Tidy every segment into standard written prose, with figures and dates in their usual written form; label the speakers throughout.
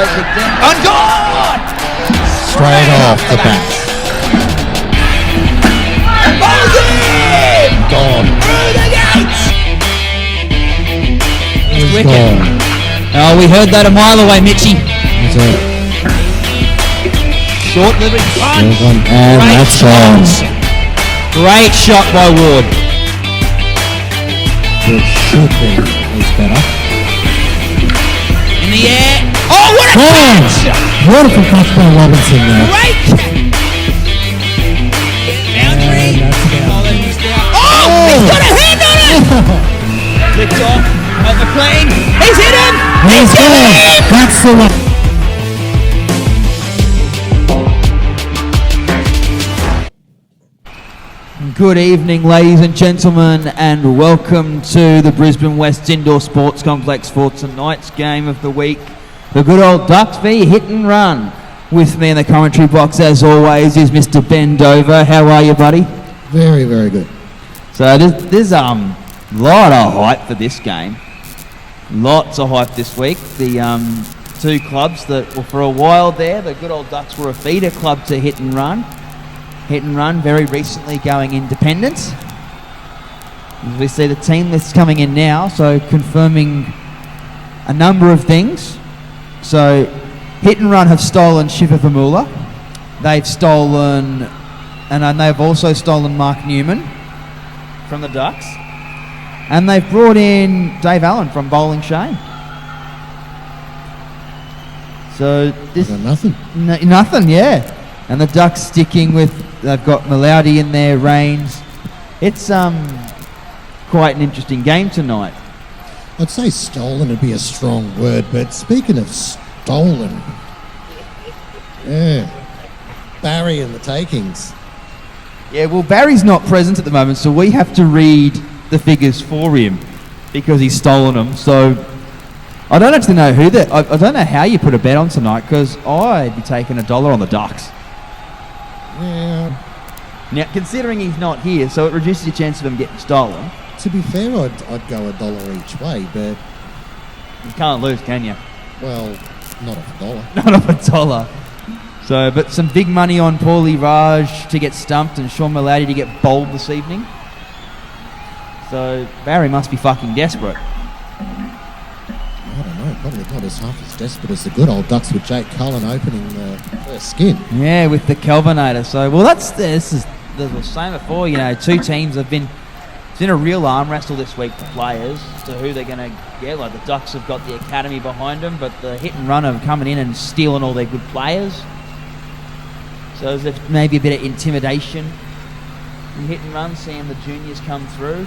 Speaker 1: inside. On goal!
Speaker 2: Straight off the bat.
Speaker 1: And ball's in!
Speaker 2: Gone.
Speaker 1: Through the gates!
Speaker 2: He's
Speaker 1: Wicket.
Speaker 2: gone.
Speaker 1: Oh, we heard that a mile away, Mitchie.
Speaker 2: That's it.
Speaker 1: Short delivery.
Speaker 2: There's one, and that's gone.
Speaker 1: Great shot by Ward.
Speaker 2: It should be. He's better.
Speaker 1: In the air. Oh, what a
Speaker 2: Gone.
Speaker 1: catch!
Speaker 2: Beautiful catch by Robinson there.
Speaker 1: Great catch! Boundary.
Speaker 2: And that's down.
Speaker 1: Oh, he's got a hand on it! Flicked off. Over clean. He's hit him!
Speaker 2: He's
Speaker 1: hit
Speaker 2: gone.
Speaker 1: him!
Speaker 2: That's the one.
Speaker 1: Good evening, ladies and gentlemen, and welcome to the Brisbane West Indoor Sports Complex for tonight's game of the week. The good old Ducks v Hit and Run. With me in the commentary box, as always, is Mr. Ben Dover. How are you, buddy?
Speaker 2: Very, very good.
Speaker 1: So there's a lot of hype for this game. Lots of hype this week. The two clubs that were for a while there, the good old Ducks were a feeder club to Hit and Run. Hit and Run very recently going independent. As we see the team list coming in now, so confirming a number of things. So Hit and Run have stolen Shiva Vamula. They've stolen, and they've also stolen Mark Newman from the Ducks. And they've brought in Dave Allen from Bowling Shane. So this
Speaker 2: Got nothing.
Speaker 1: nothing, yeah. And the Ducks sticking with, they've got Malaudi in there, Rains. It's quite an interesting game tonight.
Speaker 2: I'd say stolen would be a strong word, but speaking of stolen, yeah, Barry and the takings.
Speaker 1: Yeah, well, Barry's not present at the moment, so we have to read the figures for him because he's stolen them. So I don't actually know who that. I don't know how you put a bet on tonight because I'd be taking $1 on the Ducks.
Speaker 2: Yeah,
Speaker 1: Now, considering he's not here, so it reduces your chance of him getting stolen.
Speaker 2: to be fair, I'd go $1 each way, but,
Speaker 1: You can't lose, can you?
Speaker 2: well, not off $1.
Speaker 1: Not off $1. So, but some big money on Paulie Raj to get stumped and Sean Malaudi to get bowled this evening. So Barry must be fucking desperate.
Speaker 2: I don't know, probably not as half as desperate as the good old Ducks with Jake Cullen opening the first skin.
Speaker 1: Yeah, with the Kelvinator. So, well, this is the same before. You know, two teams have been. It's been a real arm wrestle this week for players to who they're going to get. Like the Ducks have got the academy behind them, but the Hit and Run are coming in and stealing all their good players. So there's maybe a bit of intimidation from Hit and Run, seeing the juniors come through.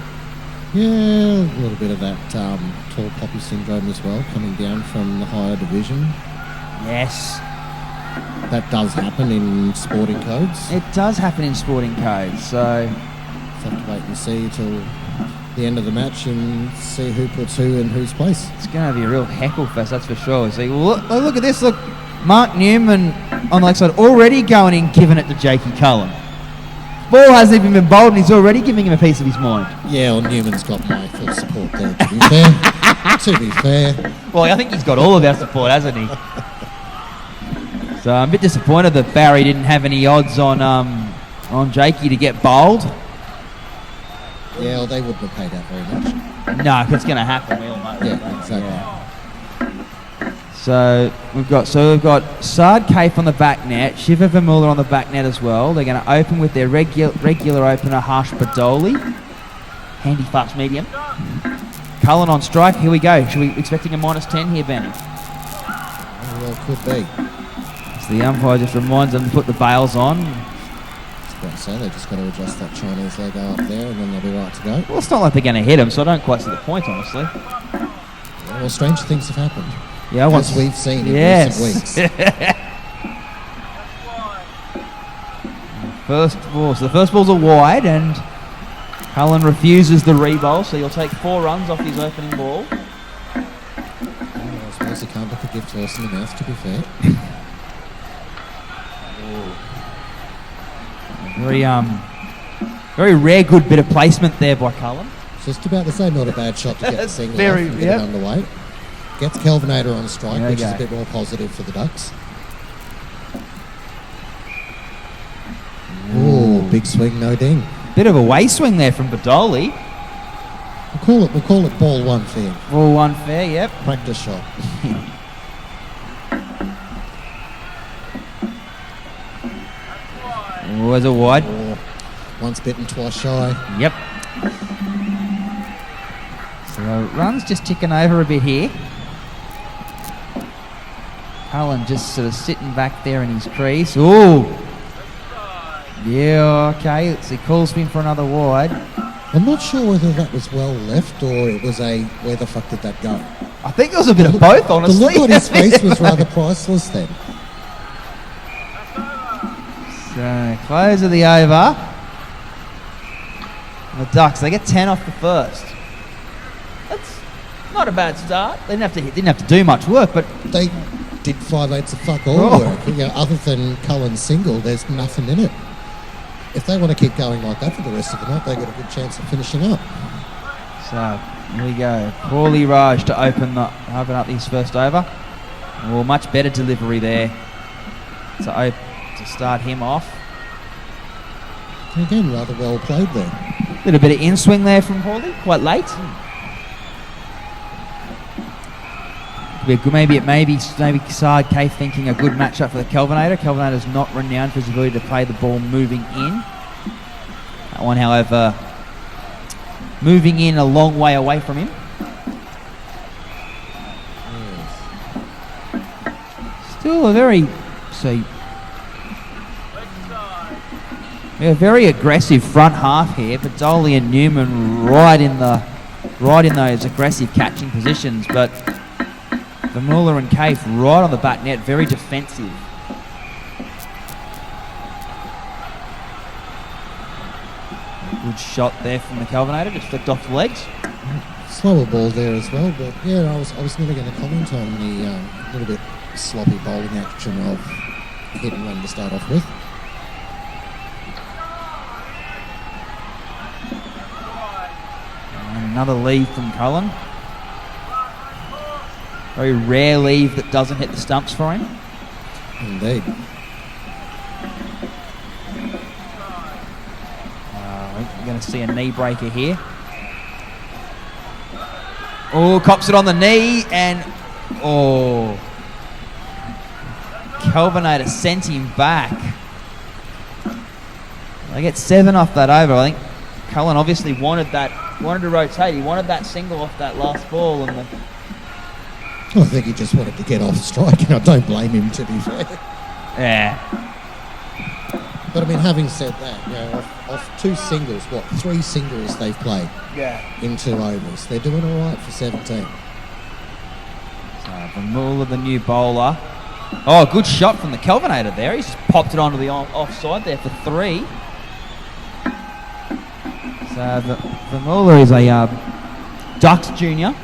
Speaker 2: Yeah, a little bit of that tall poppy syndrome as well, coming down from the higher division.
Speaker 1: Yes,
Speaker 2: That does happen in sporting codes.
Speaker 1: it does happen in sporting codes. So
Speaker 2: Just have to wait and see till the end of the match and see who puts who in whose place.
Speaker 1: it's going to be a real heckle fest, that's for sure. See, well, look at this. Look, Mark Newman on the left side already going in, giving it to Jakey Cullen. Ball hasn't even been bowled and he's already giving him a piece of his mind.
Speaker 2: Yeah, well, Newman's got my full support there, to be fair. To be fair.
Speaker 1: Well, I think he's got all of our support, hasn't he? So I'm a bit disappointed that Barry didn't have any odds on Jakey to get bowled.
Speaker 2: Yeah, well, they wouldn't have paid out very much.
Speaker 1: No, it's going to happen. We all know.
Speaker 2: Yeah, exactly.
Speaker 1: Yeah. So we've got Saad Kaif on the back net, Shiva Vamula on the back net as well. They're going to open with their regular opener Harsh Badoli, handy fast medium. Cullen on strike. Here we go. Should we expecting a -10 here, Benny?
Speaker 2: Well, could be.
Speaker 1: So the umpire just reminds them to put the bails on.
Speaker 2: I'd say they just got to adjust that Chinese leg up there and then they'll be right to go.
Speaker 1: Well, it's not like they're going to hit him, so I don't quite see the point, honestly.
Speaker 2: Yeah, well, strange things have happened.
Speaker 1: Yeah,
Speaker 2: As we've seen in recent weeks.
Speaker 1: First ball. So the first ball's a wide, and Cullen refuses the re-bowl, so he'll take 4 runs off his opening ball.
Speaker 2: I suppose he can't look a gift horse in the mouth, to be fair.
Speaker 1: Very rare good bit of placement there by Cullen.
Speaker 2: Just about to say, not a bad shot to get the single
Speaker 1: Very,
Speaker 2: off and get
Speaker 1: yep.
Speaker 2: it underway. Gets Kelvinator on strike,
Speaker 1: There we
Speaker 2: which is
Speaker 1: go.
Speaker 2: a bit more positive for the Ducks. Ooh, big swing, no ding.
Speaker 1: Bit of a way swing there from Badoli.
Speaker 2: We'll call it ball one fair.
Speaker 1: Ball one fair, yep.
Speaker 2: Practice shot.
Speaker 1: Was a wide.
Speaker 2: Or once bitten, twice shy.
Speaker 1: Yep. So runs just ticking over a bit here. Cullen just sort of sitting back there in his crease. Ooh. Yeah, okay. So he calls me for another wide.
Speaker 2: I'm not sure whether that was well left or it was a where the fuck did that go?
Speaker 1: I think it was a bit of both,
Speaker 2: The
Speaker 1: honestly.
Speaker 2: look on his face was rather priceless then.
Speaker 1: So, close of the over. And the Ducks, they get 10 off the first. That's not a bad start. They didn't have to do much work, but
Speaker 2: They did 5/8 of fuck all
Speaker 1: Oh.
Speaker 2: work. You know, other than Cullen's single, there's nothing in it. If they want to keep going like that for the rest of the night, they've got a good chance of finishing up.
Speaker 1: so here we go. Paulie Raj to open up his first over. Well, much better delivery there to start him off.
Speaker 2: And again, rather well played there.
Speaker 1: Little bit of in swing there from Paulie, quite late. Maybe Sard Cave thinking a good matchup for the Kelvinator. Kelvinator's not renowned for his ability to play the ball moving in. That one, however, moving in a long way away from him. Still a very aggressive front half here. Badoli and Newman right in those aggressive catching positions, but Vermeulen and Cave right on the back net, very defensive. Good shot there from the Kelvinator, just flicked off the legs.
Speaker 2: Slower ball there as well, but yeah, I was never going to comment on the little bit sloppy bowling action of hit and run to start off with.
Speaker 1: And another leave from Cullen. Very rare leave that doesn't hit the stumps for him.
Speaker 2: Indeed.
Speaker 1: We're going to see a knee breaker here. Oh, cops it on the knee, and Kelvinator sent him back. They get 7 off that over. I think Cullen obviously wanted to rotate. He wanted that single off that last ball, and
Speaker 2: I think he just wanted to get off strike, and I don't blame him, to be fair.
Speaker 1: yeah.
Speaker 2: But I mean, having said that, you know, off 2 singles, 3 singles they've played in 2 overs. They're doing all right for 17.
Speaker 1: So Vermeulen, the new bowler. Oh, good shot from the Kelvinator there. He's just popped it onto the offside there for 3. So Vermeulen is a Ducks junior.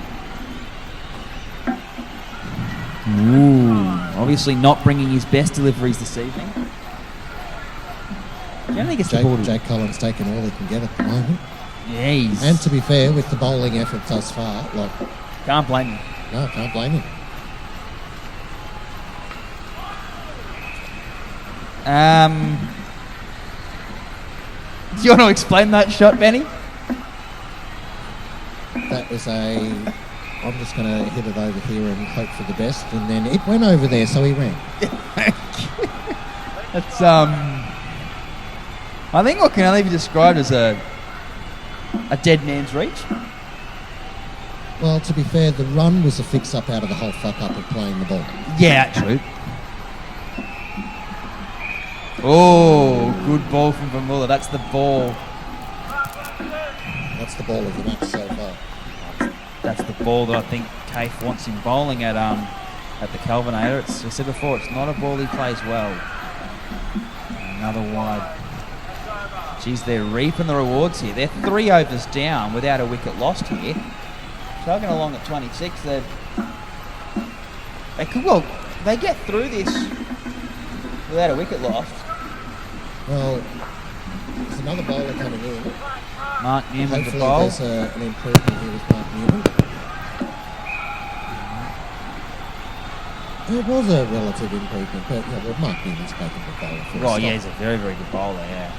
Speaker 1: Ooh, obviously not bringing his best deliveries this evening. Generally gets the ball to...
Speaker 2: Jake Cullen's taken all he can get at the moment.
Speaker 1: Jeez.
Speaker 2: And to be fair, with the bowling effort thus far,
Speaker 1: Can't blame him.
Speaker 2: no, can't blame him.
Speaker 1: Do you want to explain that shot, Benny?
Speaker 2: That was I'm just going to hit it over here and hope for the best, and then it went over there, so he ran.
Speaker 1: That's I think what can only be described as a dead man's reach.
Speaker 2: Well, to be fair, the run was a fix-up out of the whole fuck-up of playing the ball.
Speaker 1: Yeah, true. Oh, good ball from Vermeulen. That's the ball.
Speaker 2: That's the ball of the match so far.
Speaker 1: That's the ball that I think Cafe wants him bowling at the Kelvinator. I said before, it's not a ball he plays well. Another wide. Geez, they're reaping the rewards here. They're 3 overs down without a wicket lost here. Chugging along at 26. They get through this without a wicket lost.
Speaker 2: Well, there's another bowler coming in.
Speaker 1: Mark Newman to
Speaker 2: Hopefully
Speaker 1: bowl.
Speaker 2: there's an improvement here with Mark Newman. It was a relative improvement, but yeah, well, Mark Newman's capable bowler for a
Speaker 1: Oh,
Speaker 2: start.
Speaker 1: yeah, he's a very, very good bowler, yeah.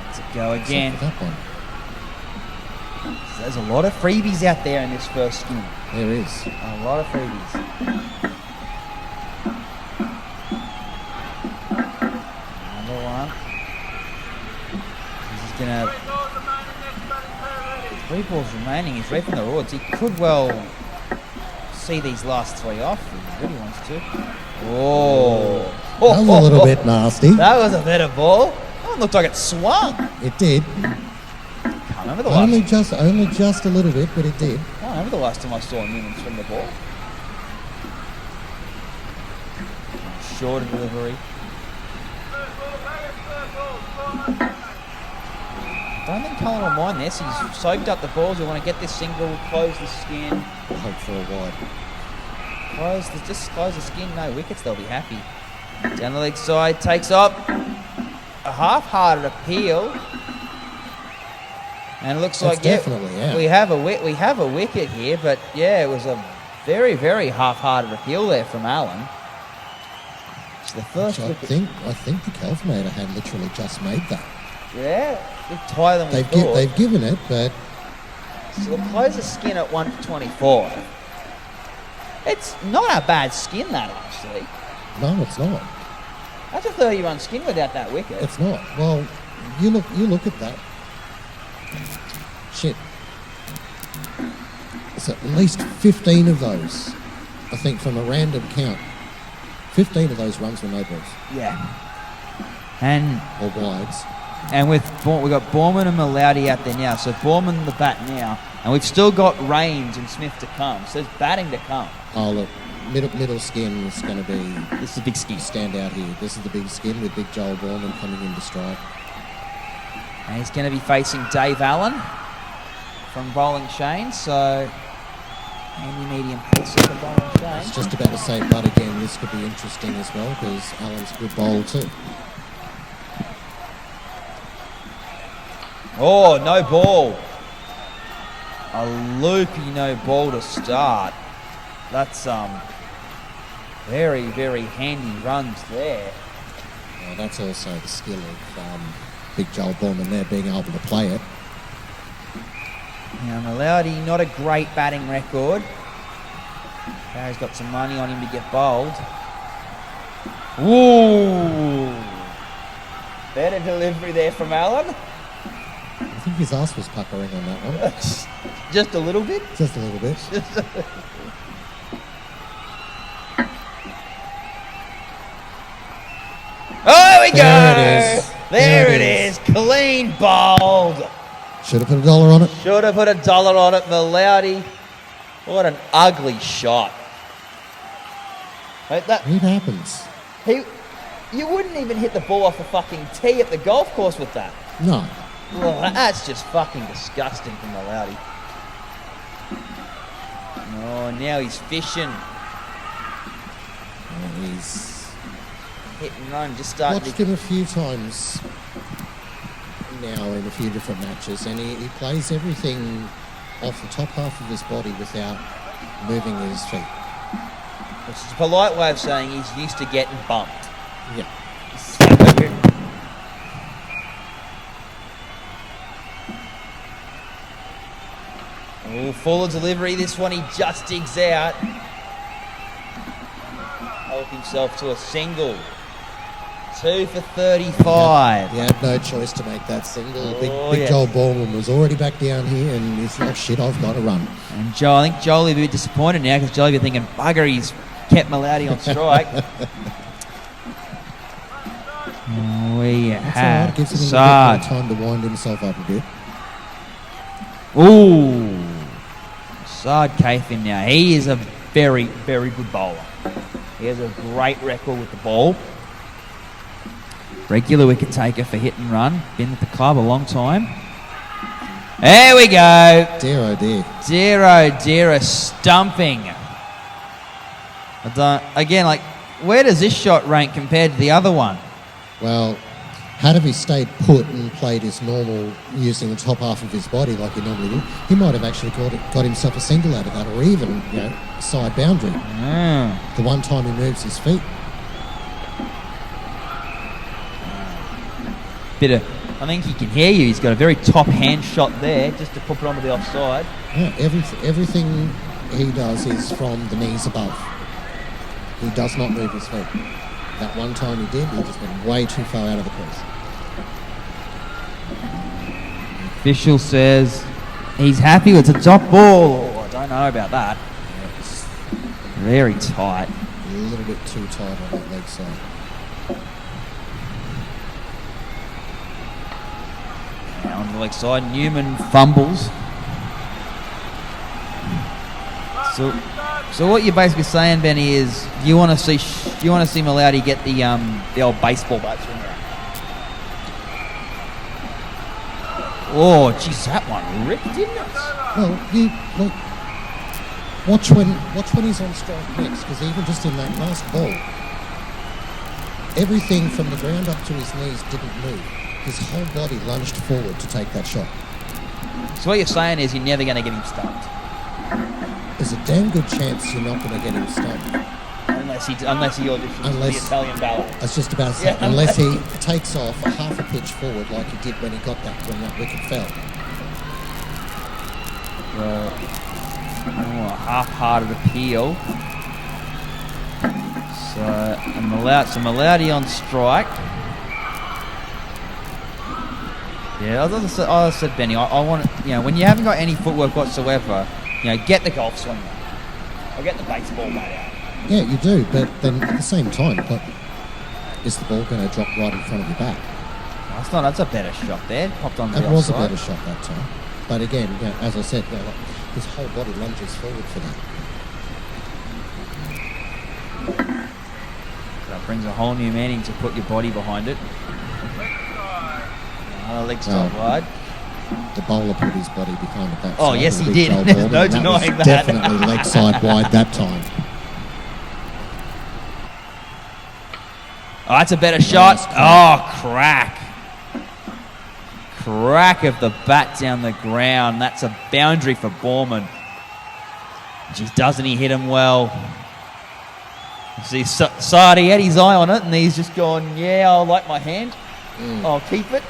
Speaker 1: Let's go
Speaker 2: Except
Speaker 1: again.
Speaker 2: for that one.
Speaker 1: There's a lot of freebies out there in this first skin.
Speaker 2: There is.
Speaker 1: A lot of freebies. Number one. This is gonna. 3 balls remaining. He's reaping the rewards. He could well see these last 3 off if he really wants to. Oh.
Speaker 2: That was a little bit nasty.
Speaker 1: That was a better ball. That one looked like it swung.
Speaker 2: It did.
Speaker 1: Can't remember the last.
Speaker 2: Only just a little bit, but it did.
Speaker 1: Can't remember the last time I saw Newman swing the ball. Short delivery. I don't think Cullen will mind this. He's soaked up the balls. We want to get this single, close the skin.
Speaker 2: We'll hope for a wide.
Speaker 1: Just close the skin, no wickets, they'll be happy. Down the leg side, takes up a half-hearted appeal. And it looks
Speaker 2: That's
Speaker 1: like, yeah,
Speaker 2: definitely out.
Speaker 1: we have a wicket here, but yeah, it was a very, very half-hearted appeal there from Allen. It's the first
Speaker 2: Which
Speaker 1: wicket.
Speaker 2: I think the Calvinator had literally just made that.
Speaker 1: Yeah, they tie them with thought.
Speaker 2: They've given it, but
Speaker 1: So they'll close the skin at 1 for 24. It's not a bad skin, that, actually.
Speaker 2: no, it's not.
Speaker 1: That's a 30-run skin without that wicket.
Speaker 2: It's not. Well, you look at that. Shit. It's at least 15 of those. I think from a random count. 15 of those runs were no balls
Speaker 1: Yeah. And
Speaker 2: or wides.
Speaker 1: we've got Borman and Malowdy out there now. So Borman the bat now. And we've still got Rains and Smith to come. So there's batting to come.
Speaker 2: Oh look, middle skin is going to be
Speaker 1: This is a big skin.
Speaker 2: stand out here. This is the big skin with Big Joel Borman coming into stride.
Speaker 1: And he's going to be facing Dave Allen from Bowling Shane. So handy medium pacer from Bowling
Speaker 2: I
Speaker 1: Shane.
Speaker 2: was just about to say, but again, this could be interesting as well because Allen's a good bowler too.
Speaker 1: Oh, no ball. A loopy no ball to start. That's very, very handy runs there.
Speaker 2: That's also the skill of Big Joel Borman there being able to play it.
Speaker 1: Now Malowdy, not a great batting record. Barry's got some money on him to get bowled. Ooh! Better delivery there from Allen.
Speaker 2: I think his ass was puckering on that one.
Speaker 1: Just a little bit.
Speaker 2: Just a little bit.
Speaker 1: Oh, we go!
Speaker 2: There it is.
Speaker 1: There
Speaker 2: There
Speaker 1: it
Speaker 2: it
Speaker 1: is. Clean bowled.
Speaker 2: Should have put $1 on it.
Speaker 1: Should have put $1 on it, Malowdy. What an ugly shot. Like that,
Speaker 2: It happens.
Speaker 1: you wouldn't even hit the ball off the fucking tee at the golf course with that.
Speaker 2: No.
Speaker 1: Well, that's just fucking disgusting from Malowdy. Oh, now he's fishing.
Speaker 2: He's
Speaker 1: Hit and run, just starting
Speaker 2: watched
Speaker 1: to...
Speaker 2: him a few times now in a few different matches, and he plays everything off the top half of his body without moving his feet.
Speaker 1: Which is a polite way of saying he's used to getting bumped.
Speaker 2: Yeah.
Speaker 1: Oh, fuller delivery. This one he just digs out. Help himself to a single. 2 for 35.
Speaker 2: He had no choice to make that single. Big
Speaker 1: yes.
Speaker 2: Joel Borman was already back down here, and he's like, shit, I've got to run.
Speaker 1: And Joel, I think Joel will be disappointed now because Joel will be thinking, bugger, he's kept Malowdy on strike. We
Speaker 2: That's all right.
Speaker 1: have
Speaker 2: Gives him a little
Speaker 1: Saad.
Speaker 2: bit more time to wind himself up a bit.
Speaker 1: Ooh. Saad Kafin now. He is a very, very good bowler. He has a great record with the ball. Regular wicket taker for hit and run. Been at the club a long time. There we go.
Speaker 2: Dear oh dear.
Speaker 1: Dear oh dear, a stumping. Again, like, where does this shot rank compared to the other one?
Speaker 2: Well, Had he stayed put and played his normal, using the top half of his body like he normally did, he might have actually got himself a single out of that, or even, a side boundary. The one time he moves his feet.
Speaker 1: I think he can hear you. He's got a very top hand shot there, just to put it onto the offside.
Speaker 2: Yeah, everything he does is from the knees above. He does not move his feet. That one time he did, he just went way too far out of the crease.
Speaker 1: Official says he's happy with a top ball. Oh, I don't know about that.
Speaker 2: Yeah, it's
Speaker 1: Very tight.
Speaker 2: a little bit too tight on that leg side.
Speaker 1: Now on the leg side, Newman fumbles. So what you're basically saying, Benny, is you want to see Malowdy get the old baseball bat swing out. Oh, geez, that one ripped, didn't it?
Speaker 2: Well, watch when he's on strike next, because even just in that last ball, everything from the ground up to his knees didn't move. His whole body lunged forward to take that shot.
Speaker 1: So what you're saying is you're never going to get him stumped.
Speaker 2: There's a damn good chance you're not going to get him stumped.
Speaker 1: Unless he auditions for the Italian ballet.
Speaker 2: I was just about to say, unless he takes off a half a pitch forward like he did when when that wicket fell.
Speaker 1: A half-hearted appeal. So Malowdy on strike. Yeah, as I said, Benny, I want when you haven't got any footwork whatsoever, get the golf swing out. Or get the baseball bat out.
Speaker 2: Yeah, you do, but then at the same time, is the ball going to drop right in front of your bat?
Speaker 1: That's a better shot there. Popped on the
Speaker 2: That was a
Speaker 1: offside.
Speaker 2: better shot that time. But again, as I said, his whole body lunges forward for that.
Speaker 1: That brings a whole new meaning to put your body behind it. Another leg side wide.
Speaker 2: The bowler put his body behind the backside.
Speaker 1: Oh, yes, he did.
Speaker 2: Joel
Speaker 1: There's
Speaker 2: Baldwin,
Speaker 1: no
Speaker 2: and
Speaker 1: denying
Speaker 2: was
Speaker 1: that.
Speaker 2: Definitely leg side wide that time.
Speaker 1: Oh, that's a better shot. Oh, crack. Crack of the bat down the ground. That's a boundary for Borman. Geez, doesn't he hit him well? See, Sardi had his eye on it, and he's just gone, yeah, I like my hand. I'll keep it.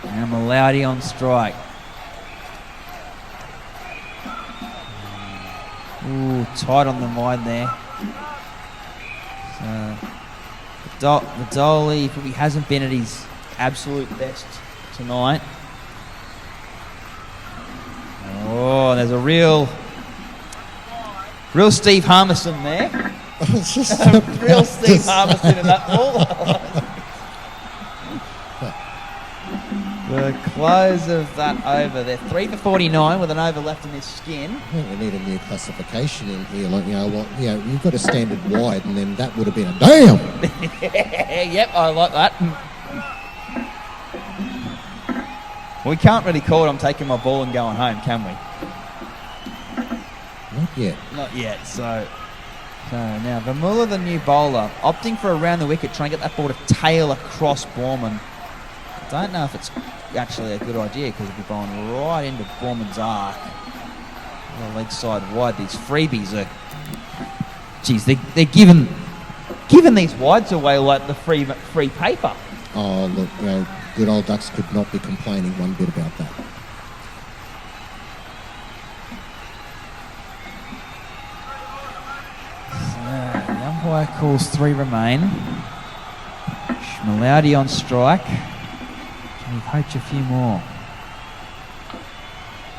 Speaker 1: And Malowdy on strike. Ooh, tight on the line there. So, Vidoli probably hasn't been at his absolute best tonight. Oh, there's a real Steve Harmison there. Real Steve Harmison in that ball. The close of that over. They're 3 for 49 with an over left in his skin.
Speaker 2: I think we need a new classification in here. Like, you've got a standard wide, and then that would have been a damn.
Speaker 1: Yep, I like that. We can't really call it I'm taking my ball and going home, can we?
Speaker 2: Not yet.
Speaker 1: Not yet. So now Vermeulen, the new bowler, opting for around the wicket, trying to get that ball to tail across Borman. I don't know if it's actually a good idea because it'll be bowling right into Borman's arc. The leg side wide. These freebies are, geez, they're giving these wides away like the free paper.
Speaker 2: Oh, look, good old Ducks could not be complaining one bit about that.
Speaker 1: So, the umpire calls 3 remain. Malowdy on strike. Can he poach a few more?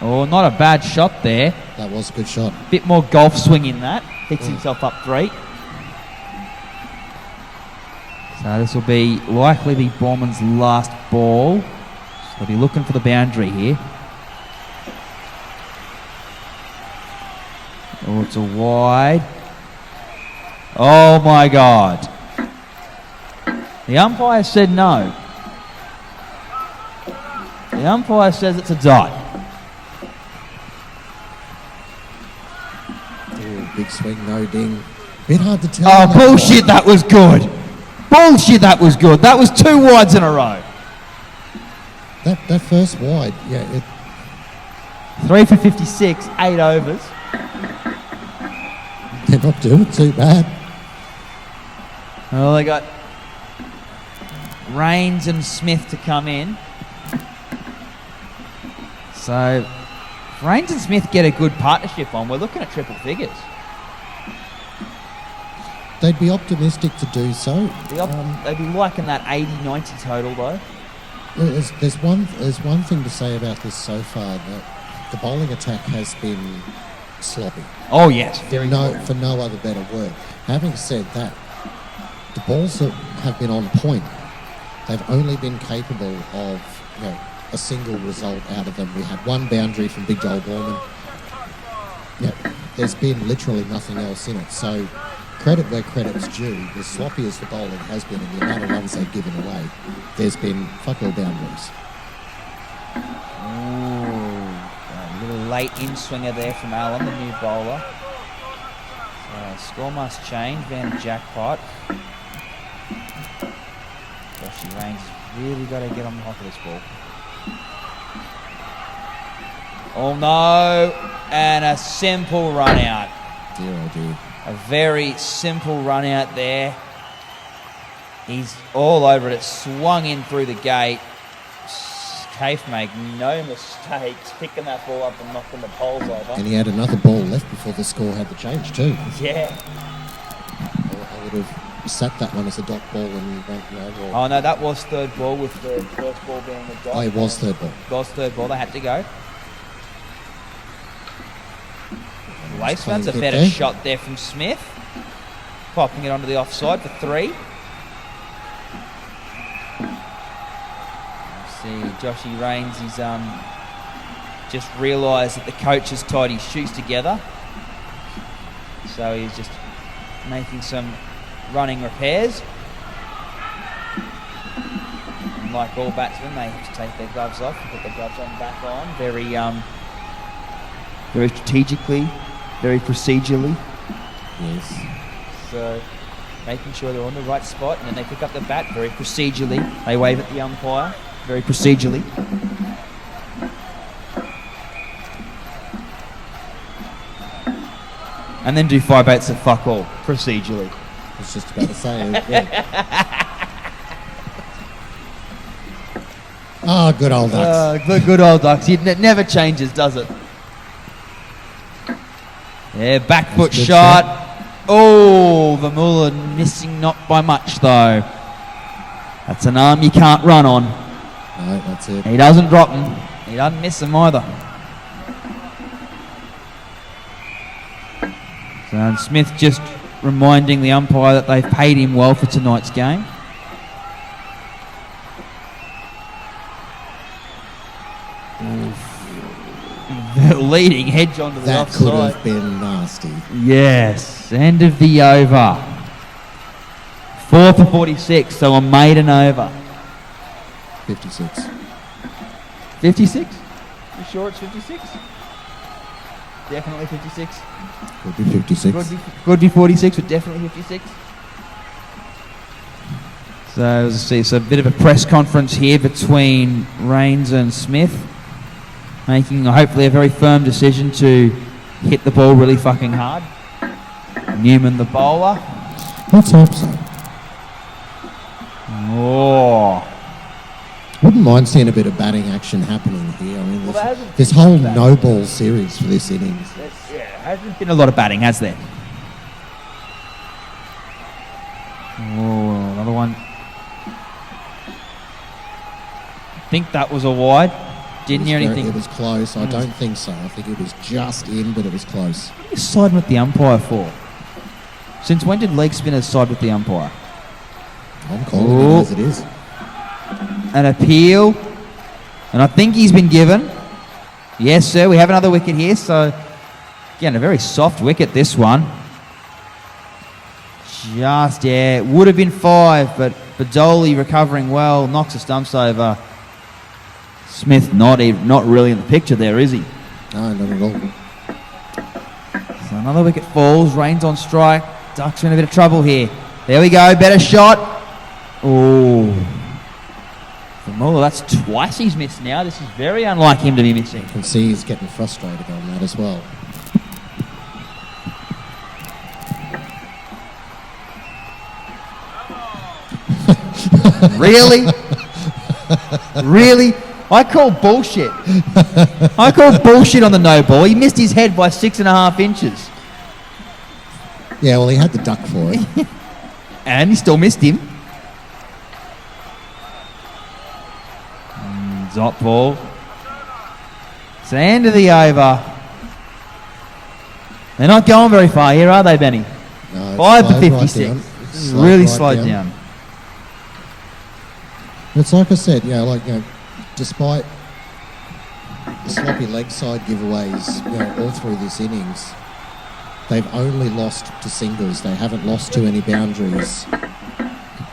Speaker 1: Oh, not a bad shot there.
Speaker 2: That was a good shot.
Speaker 1: Bit more golf swing in that. Picks himself up 3. So this will likely be Borman's last ball. So they'll be looking for the boundary here. Oh, it's a wide. Oh my God. The umpire said no. The umpire says it's a dot.
Speaker 2: Ooh, big swing, no ding. Bit hard to tell.
Speaker 1: Oh, bullshit, that was good. Bullshit, that was good. That was 2 wides in a row.
Speaker 2: That first wide, yeah,
Speaker 1: 3 for 56, 8 overs.
Speaker 2: they're not doing too bad.
Speaker 1: Well, they got Rains and Smith to come in. So, if Rains and Smith get a good partnership on, we're looking at triple figures.
Speaker 2: They'd be optimistic to do so.
Speaker 1: They'd be liking that 80-90 total, though.
Speaker 2: There's one thing to say about this so far, that the bowling attack has been sloppy.
Speaker 1: Oh, yes. Very
Speaker 2: for no other better word. Having said that, the balls that have been on point, they've only been capable of a single result out of them. We had 1 boundary from Big Joel Borman. Yeah, there's been literally nothing else in it. So credit where credit's due. As sloppy as the bowling has been and the amount of runs they've given away, there's been fuck all boundaries.
Speaker 1: Ooh, a little late in-swinger there from Allen, the new bowler. Score must change, Van jackpot. Joshy Rains has really got to get on the hop of this ball. Oh no, and a simple run out.
Speaker 2: Dear oh dear.
Speaker 1: A very simple run out there. He's all over it. It swung in through the gate. Cafe make no mistakes, picking that ball up and knocking the poles over.
Speaker 2: And he had another ball left before the score had to change too.
Speaker 1: Yeah.
Speaker 2: I would have sat that one as a dot ball and went well.
Speaker 1: Oh no, that was third ball with the first ball being the dot.
Speaker 2: Oh, it was third ball.
Speaker 1: It was third ball. They had to go. Wasteman's a better shot there from Smith. Popping it onto the offside for 3. See, Joshy Rains, he's just realised that the coach has tied his shoes together. So he's just making some running repairs. And like all batsmen, they have to take their gloves off and put their gloves on back on. Very strategically, very procedurally.
Speaker 2: Yes.
Speaker 1: So making sure they're on the right spot, and then they pick up the bat very procedurally. They wave at the umpire very procedurally. And then do 5/8 of fuck all procedurally.
Speaker 2: I was just about to say. Yeah. Oh, good old Ducks.
Speaker 1: The good old Ducks. It never changes, does it? Yeah, back foot shot. Oh, Vermeulen missing not by much though. That's an arm you can't run on.
Speaker 2: No, that's it.
Speaker 1: He doesn't drop them. He doesn't miss them either. So Smith just reminding the umpire that they've paid him well for tonight's game. The leading hedge onto the offside.
Speaker 2: That could have been nasty.
Speaker 1: Yes, end of the over. 4 for 46, so a maiden over.
Speaker 2: 56.
Speaker 1: 56? You sure it's 56? Definitely 56.
Speaker 2: Could be 56.
Speaker 1: Could be 46, but definitely 56. So, as I see, so a bit of a press conference here between Rains and Smith, making hopefully a very firm decision to hit the ball really fucking hard. Newman the bowler.
Speaker 2: Let's hope so.
Speaker 1: Oh.
Speaker 2: Wouldn't mind seeing a bit of batting action happening here. I mean,
Speaker 1: Well,
Speaker 2: this whole no-ball series for this innings.
Speaker 1: Yeah, hasn't been a lot of batting, has there? Oh, another one. I think that was a wide. Didn't hear anything.
Speaker 2: It was close. I don't think so. I think it was just in, but it was close.
Speaker 1: What are you siding with the umpire for? Since when did leg spinners side with the umpire?
Speaker 2: I'm calling it as it is.
Speaker 1: An appeal. And I think he's been given. Yes, sir. We have another wicket here. So, again, a very soft wicket, this one. Just, yeah. It would have been 5, but Badoli recovering well. Knocks the stumps over. Smith not really in the picture there, is he?
Speaker 2: No, not at all.
Speaker 1: So another wicket falls. Rains on strike. Ducks are in a bit of trouble here. There we go, better shot. Oh. Famula, that's twice he's missed now. This is very unlike him to be missing.
Speaker 2: You can see he's getting frustrated on that as well.
Speaker 1: Really? Really? I call bullshit. I call bullshit on the no ball. He missed his head by 6.5 inches.
Speaker 2: Yeah, well, he had the duck for it.
Speaker 1: And he still missed him. Dot ball. It's the end of the over. They're not going very far here, are they, Benny?
Speaker 2: No, it's
Speaker 1: 5 to
Speaker 2: slowed right
Speaker 1: 56.
Speaker 2: down.
Speaker 1: This is
Speaker 2: Slowed
Speaker 1: really
Speaker 2: right
Speaker 1: slowed down.
Speaker 2: It's like I said, despite the sloppy leg side giveaways, all through this innings, they've only lost to singles. They haven't lost to any boundaries.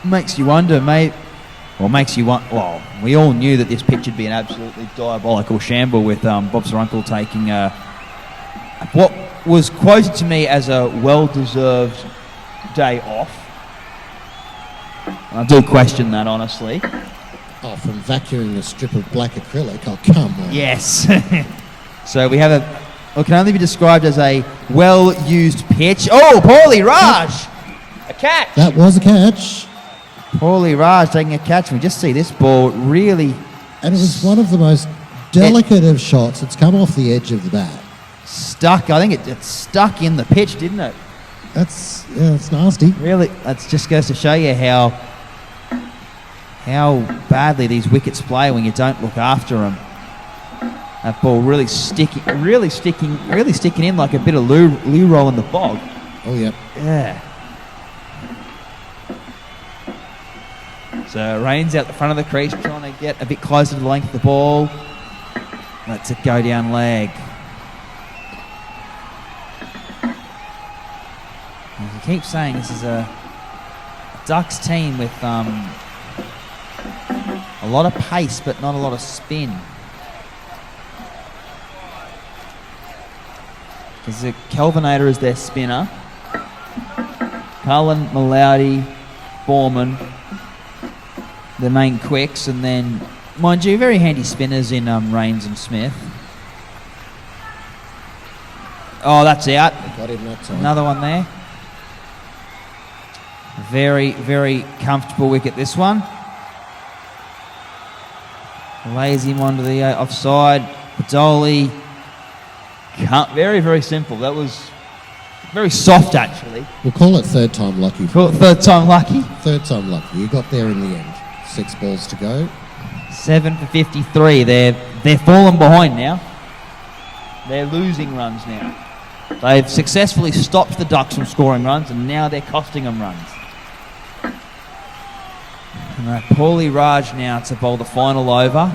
Speaker 1: Makes you wonder, mate. Well, we all knew that this pitch would be an absolutely diabolical shamble with Bob Sarunkel taking what was quoted to me as a well-deserved day off. I do question that, honestly.
Speaker 2: Oh, from vacuuming a strip of black acrylic? Oh, come on.
Speaker 1: Yes. So we have what can only be described as a well-used pitch. Oh, Paulie Raj! A catch!
Speaker 2: That was a catch.
Speaker 1: Paulie Raj taking a catch. We just see this ball really
Speaker 2: And it was one of the most delicate of shots. It's come off the edge of the bat.
Speaker 1: stuck. I think it stuck in the pitch, didn't it?
Speaker 2: It's nasty.
Speaker 1: Really, that just goes to show you how badly these wickets play when you don't look after them. That ball really sticking in like a bit of loo roll in the bog.
Speaker 2: Oh, yeah.
Speaker 1: Yeah. So Rain's out the front of the crease trying to get a bit closer to the length of the ball. Lets it go down leg. As I keep saying, this is a Ducks team with a lot of pace but not a lot of spin. Because Kelvinator is their spinner. Cullen, Malaudi, Borman, the main quicks, and then, mind you, very handy spinners in Rains and Smith. Oh, that's out.
Speaker 2: Got him that time.
Speaker 1: Another one there. Very, very comfortable wicket, this one. Lays him onto the offside. Padoli. Very, very simple. That was very soft, actually.
Speaker 2: We'll call it third time lucky.
Speaker 1: Third time lucky.
Speaker 2: Third time lucky. You got there in the end. 6 balls to go.
Speaker 1: 7 for 53. They're falling behind now. They're losing runs now. They've successfully stopped the Ducks from scoring runs, and now they're costing them runs. And Paulie Raj now to bowl the final over.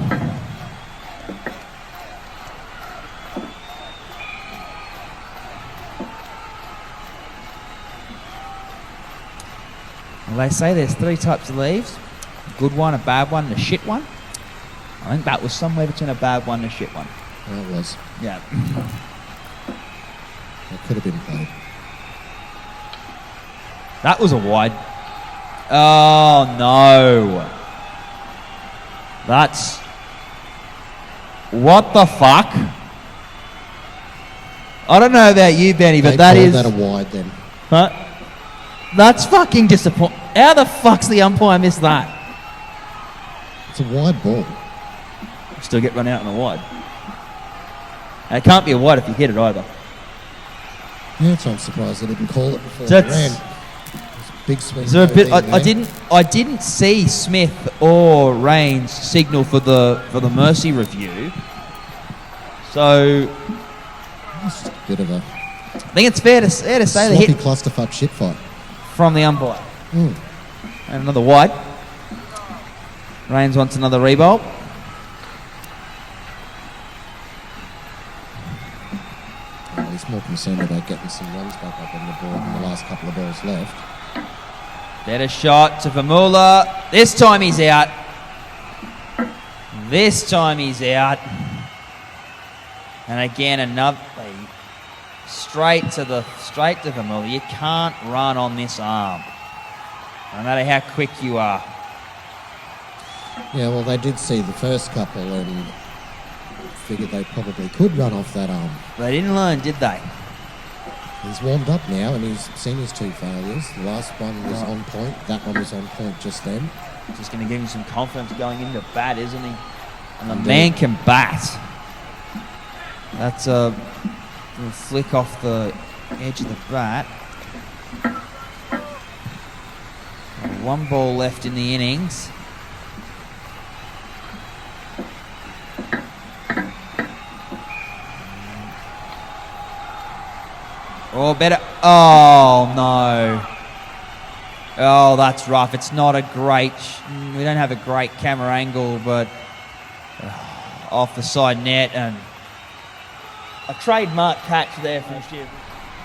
Speaker 1: Well, they say there's 3 types of leaves. A good one, a bad one, and a shit one. I think that was somewhere between a bad one and a shit one.
Speaker 2: Oh, it was.
Speaker 1: Yeah.
Speaker 2: It could have been played.
Speaker 1: That was a wide. Oh, no. That's... What the fuck? I don't know about you, Benny, but that is...
Speaker 2: that a wide then.
Speaker 1: Huh? That's fucking disappointing. How the fuck's the umpire missed that?
Speaker 2: It's a wide ball.
Speaker 1: Still get run out in a wide. It can't be a wide if you hit it either.
Speaker 2: Yeah, so I'm surprised they didn't call it before
Speaker 1: That's-
Speaker 2: they ran. It was a big swing.
Speaker 1: Is there a bit?
Speaker 2: over there.
Speaker 1: I didn't see Smith or Rains signal for the mercy review. So
Speaker 2: It's just a bit of a
Speaker 1: I think it's fair to say the
Speaker 2: sloppy
Speaker 1: hit
Speaker 2: clusterfuck shit fight.
Speaker 1: from the umpire.
Speaker 2: Mm.
Speaker 1: And another wide. Rains wants another rebolt.
Speaker 2: Well, he's more concerned about getting some runs back up on the board in the last couple of balls left.
Speaker 1: Better shot to Famula. This time he's out. This time he's out. And again, another straight to Vermeulen. You can't run on this arm, no matter how quick you are.
Speaker 2: Yeah, well, they did see the first couple and figured they probably could run off that arm.
Speaker 1: They didn't learn, did they?
Speaker 2: He's warmed up now and he's seen his 2 failures. The last one was on point. That one was on point just then.
Speaker 1: Just going to give him some confidence going into bat, isn't he? And the man can bat. That's a little flick off the edge of the bat. 1 ball left in the innings. Oh, better. Oh, no. Oh, that's rough. It's not a great... We don't have a great camera angle, but off the side net and a trademark catch there from Shiv.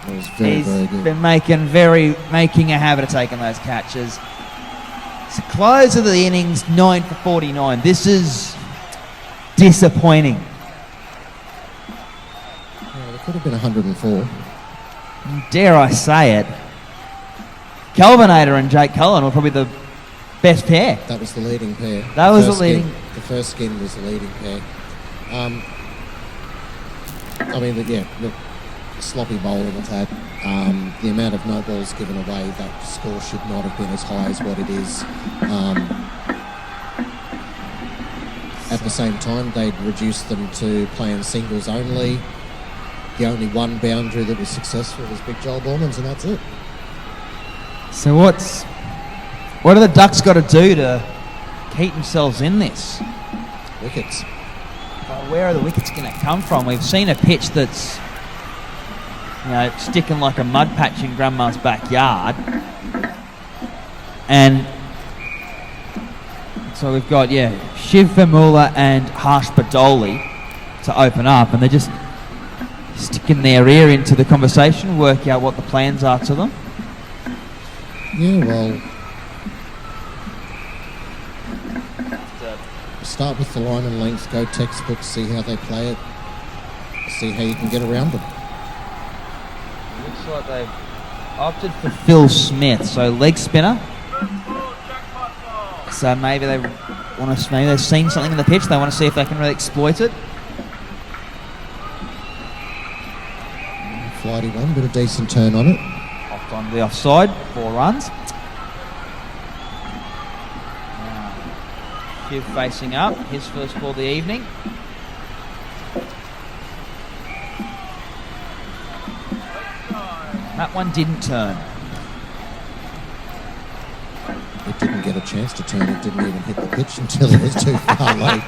Speaker 2: It was very,
Speaker 1: He's
Speaker 2: very good.
Speaker 1: been making a habit of taking those catches. It's the close of the innings, 9 for 49. This is disappointing.
Speaker 2: Yeah, it could have been 104.
Speaker 1: Dare I say it, Kelvinator and Jake Cullen were probably the best pair.
Speaker 2: That was the leading pair.
Speaker 1: That was the leading.
Speaker 2: The first skin was the leading pair. The sloppy bowling attack. The amount of no balls given away, that score should not have been as high as what it is. At the same time, they'd reduced them to playing singles only. The only one boundary that was successful was Big Joel Borman's, and that's it.
Speaker 1: So what do the Ducks got to do to keep themselves in this?
Speaker 2: Wickets.
Speaker 1: Where are the wickets going to come from? We've seen a pitch that's, sticking like a mud patch in Grandma's backyard. And so we've got, Shiv Vermeulen and Harsh Badoli to open up, and they're just sticking their ear into the conversation, work out what the plans are to them.
Speaker 2: Yeah, well, start with the line and length, go textbook, see how they play it, see how you can get around them.
Speaker 1: Looks like they've opted for Phil Smith, so leg spinner. So maybe they've seen something in the pitch, they want to see if they can really exploit it.
Speaker 2: Flighty one, bit of decent turn on it.
Speaker 1: Off on the offside, 4 runs. Shiv facing up, his first ball of the evening. That one didn't turn.
Speaker 2: It didn't get a chance to turn, it didn't even hit the pitch until it was too far late.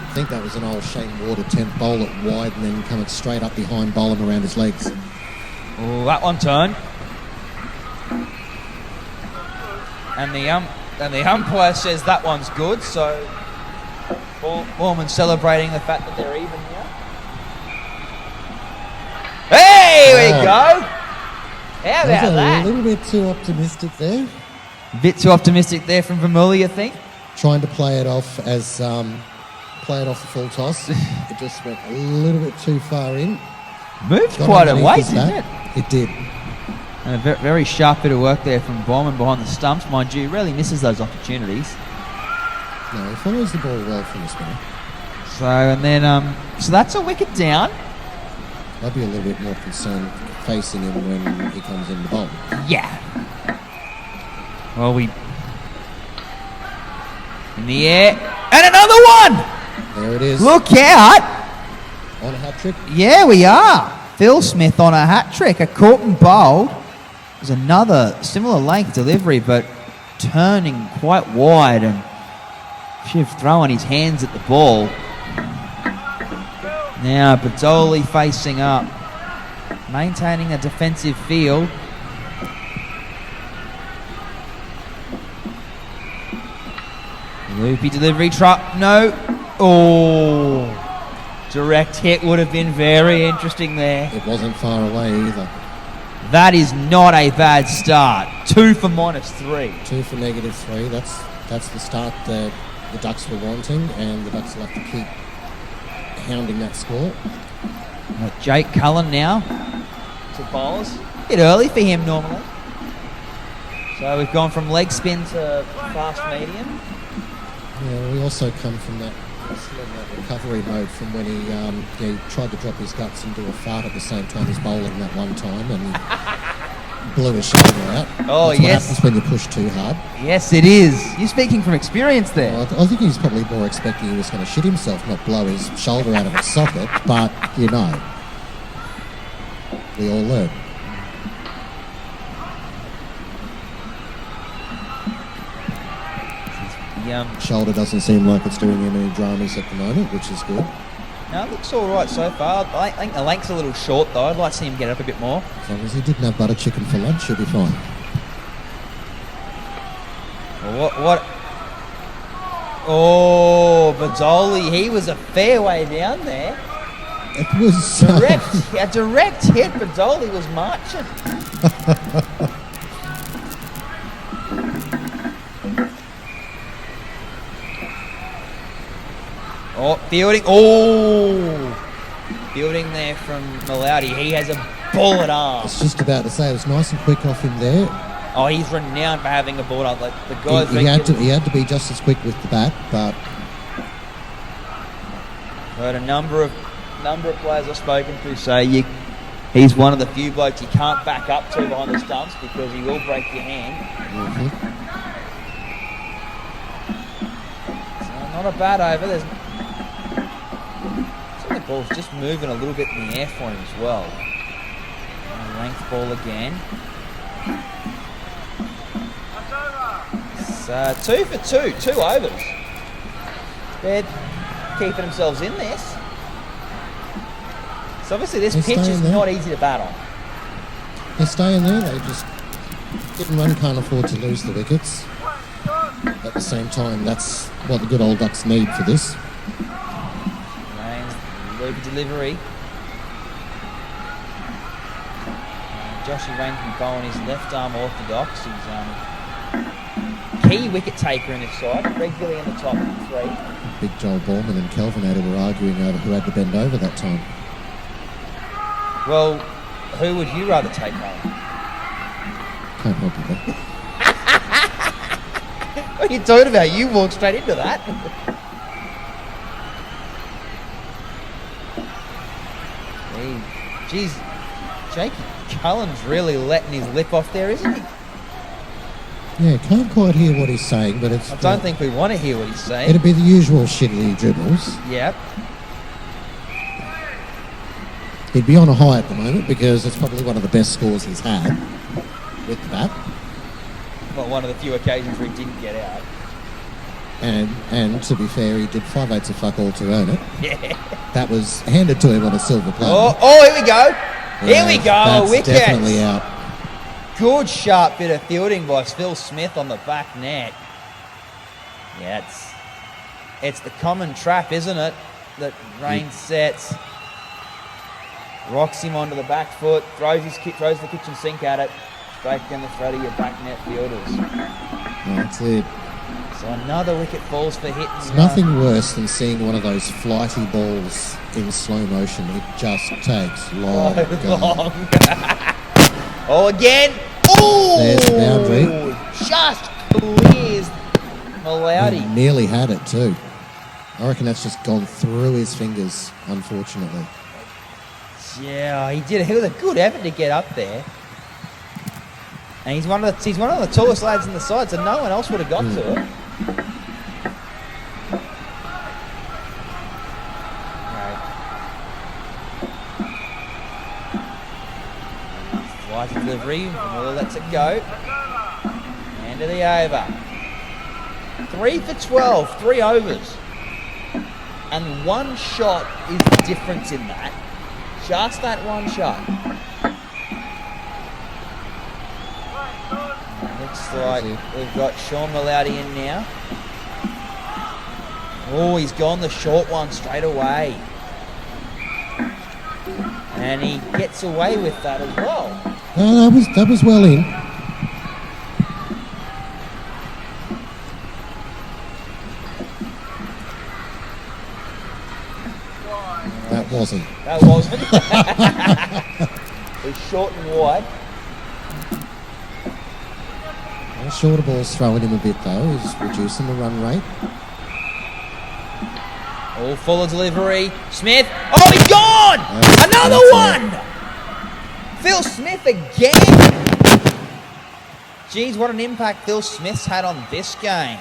Speaker 2: I think that was an old Shane Warder 10th bowl it wide and then coming straight up behind, bowling around his legs.
Speaker 1: Oh, that one turned. And the umpire says that one's good, so Borman celebrating the fact that they're even here. Hey, we go! How about that?
Speaker 2: A little bit too optimistic there.
Speaker 1: A bit too optimistic there from Vermeulen, you think?
Speaker 2: Trying to play it off as play it off the full toss. It just went a little bit too far in.
Speaker 1: Moved
Speaker 2: Got
Speaker 1: quite a
Speaker 2: underneath
Speaker 1: way,
Speaker 2: his
Speaker 1: didn't
Speaker 2: bat.
Speaker 1: it?
Speaker 2: It did.
Speaker 1: And a very sharp bit of work there from Borman behind the stumps. Mind you, rarely misses those opportunities.
Speaker 2: No, he follows the ball well from the spinner.
Speaker 1: So that's a wicket down.
Speaker 2: I'd be a little bit more concerned facing him when he comes in the bowl.
Speaker 1: Yeah. Well, in the air. And another one!
Speaker 2: There it is.
Speaker 1: Look out!
Speaker 2: On a hat trick.
Speaker 1: Yeah, we are. Phil Smith on a hat trick. A caught and bowled. There's another similar length delivery, but turning quite wide, and Shiv throwing his hands at the ball. Now Badoli facing up, maintaining a defensive field. Loopy delivery, no. Oh, direct hit would have been very interesting there.
Speaker 2: It wasn't far away either.
Speaker 1: That is not a bad start. 2 for -3.
Speaker 2: 2 for -3. That's the start that the Ducks were wanting, and the Ducks will have to keep hounding that score.
Speaker 1: Jake Cullen now to bowls. A bit early for him normally. So we've gone from leg spin to fast medium.
Speaker 2: Yeah, we also come from that recovery mode from when he tried to drop his guts and do a fart at the same time as bowling that one time and blew his shoulder out.
Speaker 1: Oh,
Speaker 2: That's
Speaker 1: yes.
Speaker 2: what happens when you push too hard.
Speaker 1: Yes, it is. You're speaking from experience there.
Speaker 2: Well, I think he's probably more expecting he was going to shit himself, not blow his shoulder out of its socket, but, you know, we all learn. Shoulder doesn't seem like it's doing him any dramas at the moment, which is good.
Speaker 1: No, it looks all right so far. I think the length's a little short, though. I'd like to see him get up a bit more.
Speaker 2: As long as he didn't have butter chicken for lunch, he'll be fine.
Speaker 1: What? Oh, Badoli, he was a fair way down there.
Speaker 2: It was...
Speaker 1: A direct hit, Badoli was marching. Oh, fielding. Oh! Fielding there from Malowdy. He has a bullet
Speaker 2: I
Speaker 1: arm.
Speaker 2: was just about to say, it was nice and quick off him there.
Speaker 1: Oh, he's renowned for having a bullet arm. Like the guy's
Speaker 2: He had to be just as quick with the bat, but...
Speaker 1: Heard a number of players I've spoken to say he's one of the few blokes you can't back up to behind the stumps because he will break your hand.
Speaker 2: Mm-hmm.
Speaker 1: So not a bad over. The ball's just moving a little bit in the air for him as well. And a length ball again. So 2 for 2 overs. They're keeping themselves in this. So obviously this pitch is not easy to bat on.
Speaker 2: They're staying there. They just didn't run, can't afford to lose the wickets. At the same time, that's what the good old Ducks need for this.
Speaker 1: Rains, loopy delivery. Joshy Rain can bowl on his left arm orthodox. He's key wicket taker in this side, regularly in the top 3.
Speaker 2: Big Joel Borman and Kelvin Ader were arguing over who had to bend over that time.
Speaker 1: Well, who would you rather take home?
Speaker 2: Can't help you there.
Speaker 1: What are you talking about? You walked straight into that. Jeez, Jake Cullen's really letting his lip off there, isn't he?
Speaker 2: Yeah, can't quite hear what he's saying, but it's...
Speaker 1: I don't think we want to hear what he's saying.
Speaker 2: It'd be the usual shittily dribbles.
Speaker 1: Yep.
Speaker 2: He'd be on a high at the moment because it's probably one of the best scores he's had with the bat.
Speaker 1: Well, one of the few occasions where he didn't get out.
Speaker 2: And to be fair, he did 5/8 of fuck all to earn it.
Speaker 1: Yeah.
Speaker 2: That was handed to him on a silver platter.
Speaker 1: Oh, here we go. Here we go.
Speaker 2: That's
Speaker 1: Wicket.
Speaker 2: definitely out.
Speaker 1: Good sharp bit of fielding by Phil Smith on the back net. Yeah, it's the common trap, isn't it? That Rain sets. Rocks him onto the back foot, throws the kitchen sink at it, straight down the throat of your back net fielders.
Speaker 2: That's it.
Speaker 1: So another wicket falls for hit.
Speaker 2: It's nothing worse than seeing one of those flighty balls in slow motion. It just takes long.
Speaker 1: Oh, again. Oh!
Speaker 2: There's the boundary.
Speaker 1: Just clears Malowdy.
Speaker 2: He nearly had it too. I reckon that's just gone through his fingers, unfortunately.
Speaker 1: Yeah, he did. It was a good effort to get up there. And he's one of the tallest lads in the side, so no one else would have got to it. Flies delivery, Miller lets it go. End of the over. 3 for 12, 3 overs. And one shot is the difference in that. Just that one shot. Looks like we've got Sean Malowdy in now. Oh, he's gone the short one straight away. And he gets away with that as well.
Speaker 2: No, that was well in. That wasn't.
Speaker 1: That wasn't. It was short and wide.
Speaker 2: Well, shorter ball's throwing him a bit though. He's reducing the run rate.
Speaker 1: All fuller delivery. Smith. Oh, he's gone! Another one! Phil Smith again. Geez, what an impact Phil Smith's had on this game.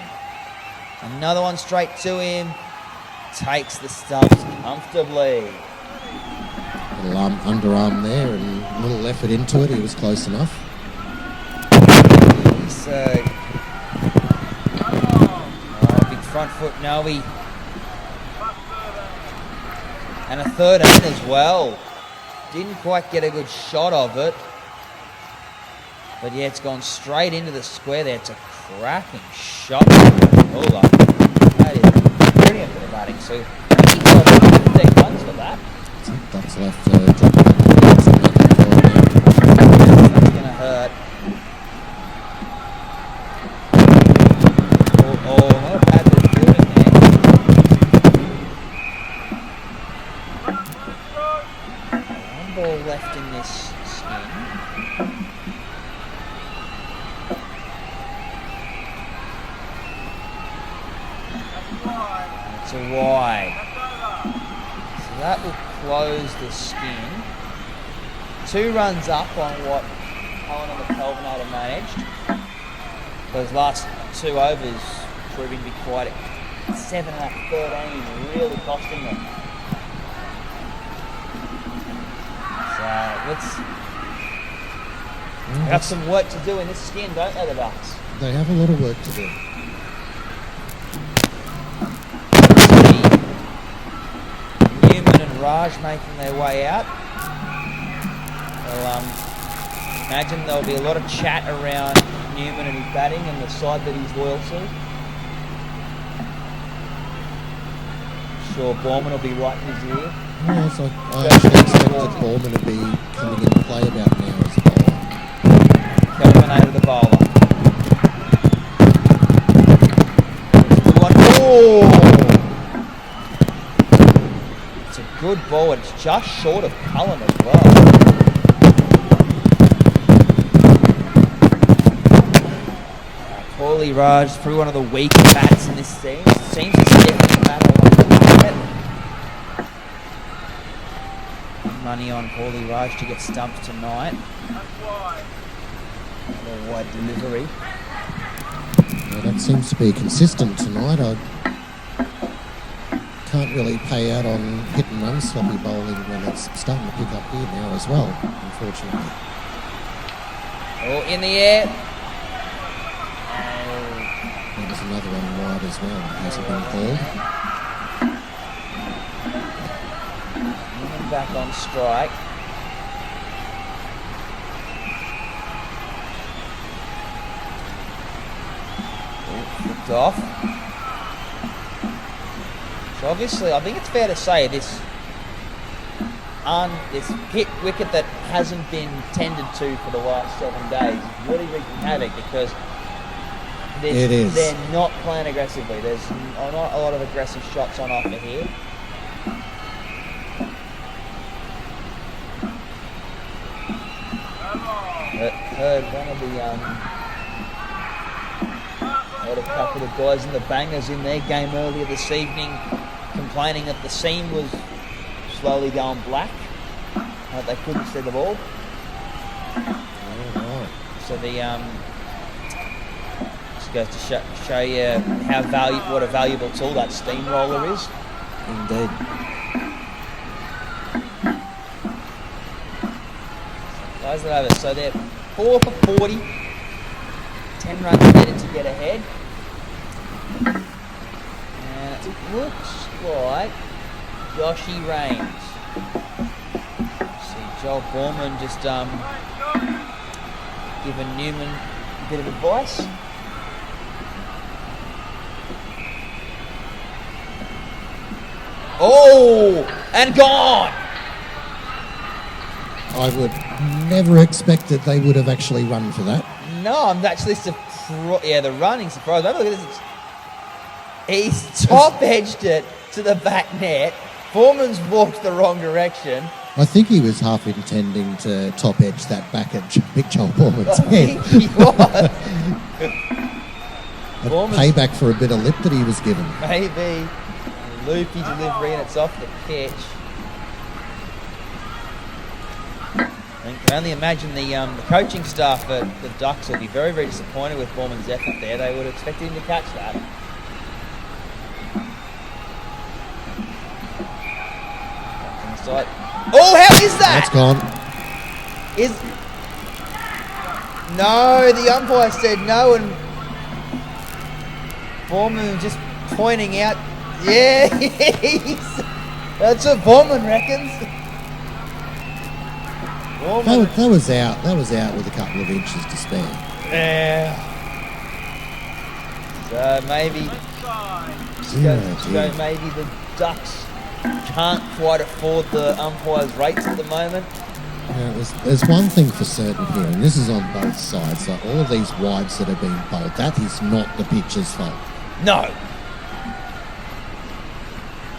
Speaker 1: Another one straight to him. Takes the stumps comfortably.
Speaker 2: Little underarm there and a little effort into it. He was close enough.
Speaker 1: He's, big front foot Noe. And a 13 as well. Didn't quite get a good shot of it. But yeah, it's gone straight into the square there. It's a cracking shot. Hold on. That is brilliant for the batting. So, 15 runs for that.
Speaker 2: Ducks left dropping back.
Speaker 1: That's going to hurt. Oh, not a bad bit of fielding there. One ball left in this skin. It's a wide. So that will close the skin. 2 runs up on what Cullen and McKelvin had managed. Those last 2 overs proving to be quite 7.5, 13, really costing them. So they got some work to do in this skin, don't they, the Ducks?
Speaker 2: They have a lot of work to do.
Speaker 1: Newman and Raj making their way out. Well, imagine there'll be a lot of chat around Newman and his batting and the side that he's loyal to. I'm sure Borman will be right in his ear.
Speaker 2: Yeah, so I actually expected Borman to be coming into play about now as a bowler.
Speaker 1: Kelvin out of the bowler. Oh! It's a good ball. It's just short of Cullen as well. Paulie Raj, through one of the weaker bats in this team. Seems to step in the bat along the market. Money on Paulie Raj to get stumped tonight. Another wide delivery.
Speaker 2: Yeah, that seems to be consistent tonight. I can't really pay out on hit and run sloppy bowling when it's starting to pick up here now as well, unfortunately.
Speaker 1: Oh, in the air.
Speaker 2: There's another one wide as well. Hasn't been called.
Speaker 1: Newman back on strike. Flipped off. So obviously, I think it's fair to say this hit wicket that hasn't been tended to for the last 7 days is really wreaking havoc because they're not playing aggressively. There's not a lot of aggressive shots on offer here. Heard one of the had a couple of guys in the bangers in their game earlier this evening complaining that the seam was slowly going black. They couldn't see the ball.
Speaker 2: Oh,
Speaker 1: So the just goes to show you what a valuable tool that steamroller is.
Speaker 2: indeed.
Speaker 1: Guys that over. So they're 4 for 40. 10 runs needed to get ahead. And it looks like Joshy Raines. See Joel Borman just giving Newman a bit of advice. Oh, and gone.
Speaker 2: I would never expect that they would have actually run for that.
Speaker 1: No, I'm actually surprised. Yeah, the running surprised. Have a look at this. He's top edged it to the back net Foreman's walked the wrong direction.
Speaker 2: I think he was half intending to top edge that back at Big Joel Borman's
Speaker 1: I
Speaker 2: head.
Speaker 1: think he was.
Speaker 2: A
Speaker 1: Borman's-
Speaker 2: payback for a bit of lip that he was given.
Speaker 1: Maybe. Loopy delivery and it's off the pitch. I can only imagine the coaching staff at the Ducks will be very, very disappointed with Borman's effort there. They would expect him to catch that. Inside. Oh, how is
Speaker 2: That's
Speaker 1: that?
Speaker 2: gone.
Speaker 1: No, the umpire said no, and Borman just pointing out. Yeah, that's what Borman reckons. Borman.
Speaker 2: That was out. That was out with a couple of inches to spare.
Speaker 1: Yeah. So maybe,
Speaker 2: Dear.
Speaker 1: maybe the Ducks can't quite afford the umpire's rates at the moment.
Speaker 2: Now, there's one thing for certain here, and this is on both sides. Like all of these wides that are being bowled, that is not the pitcher's fault.
Speaker 1: No.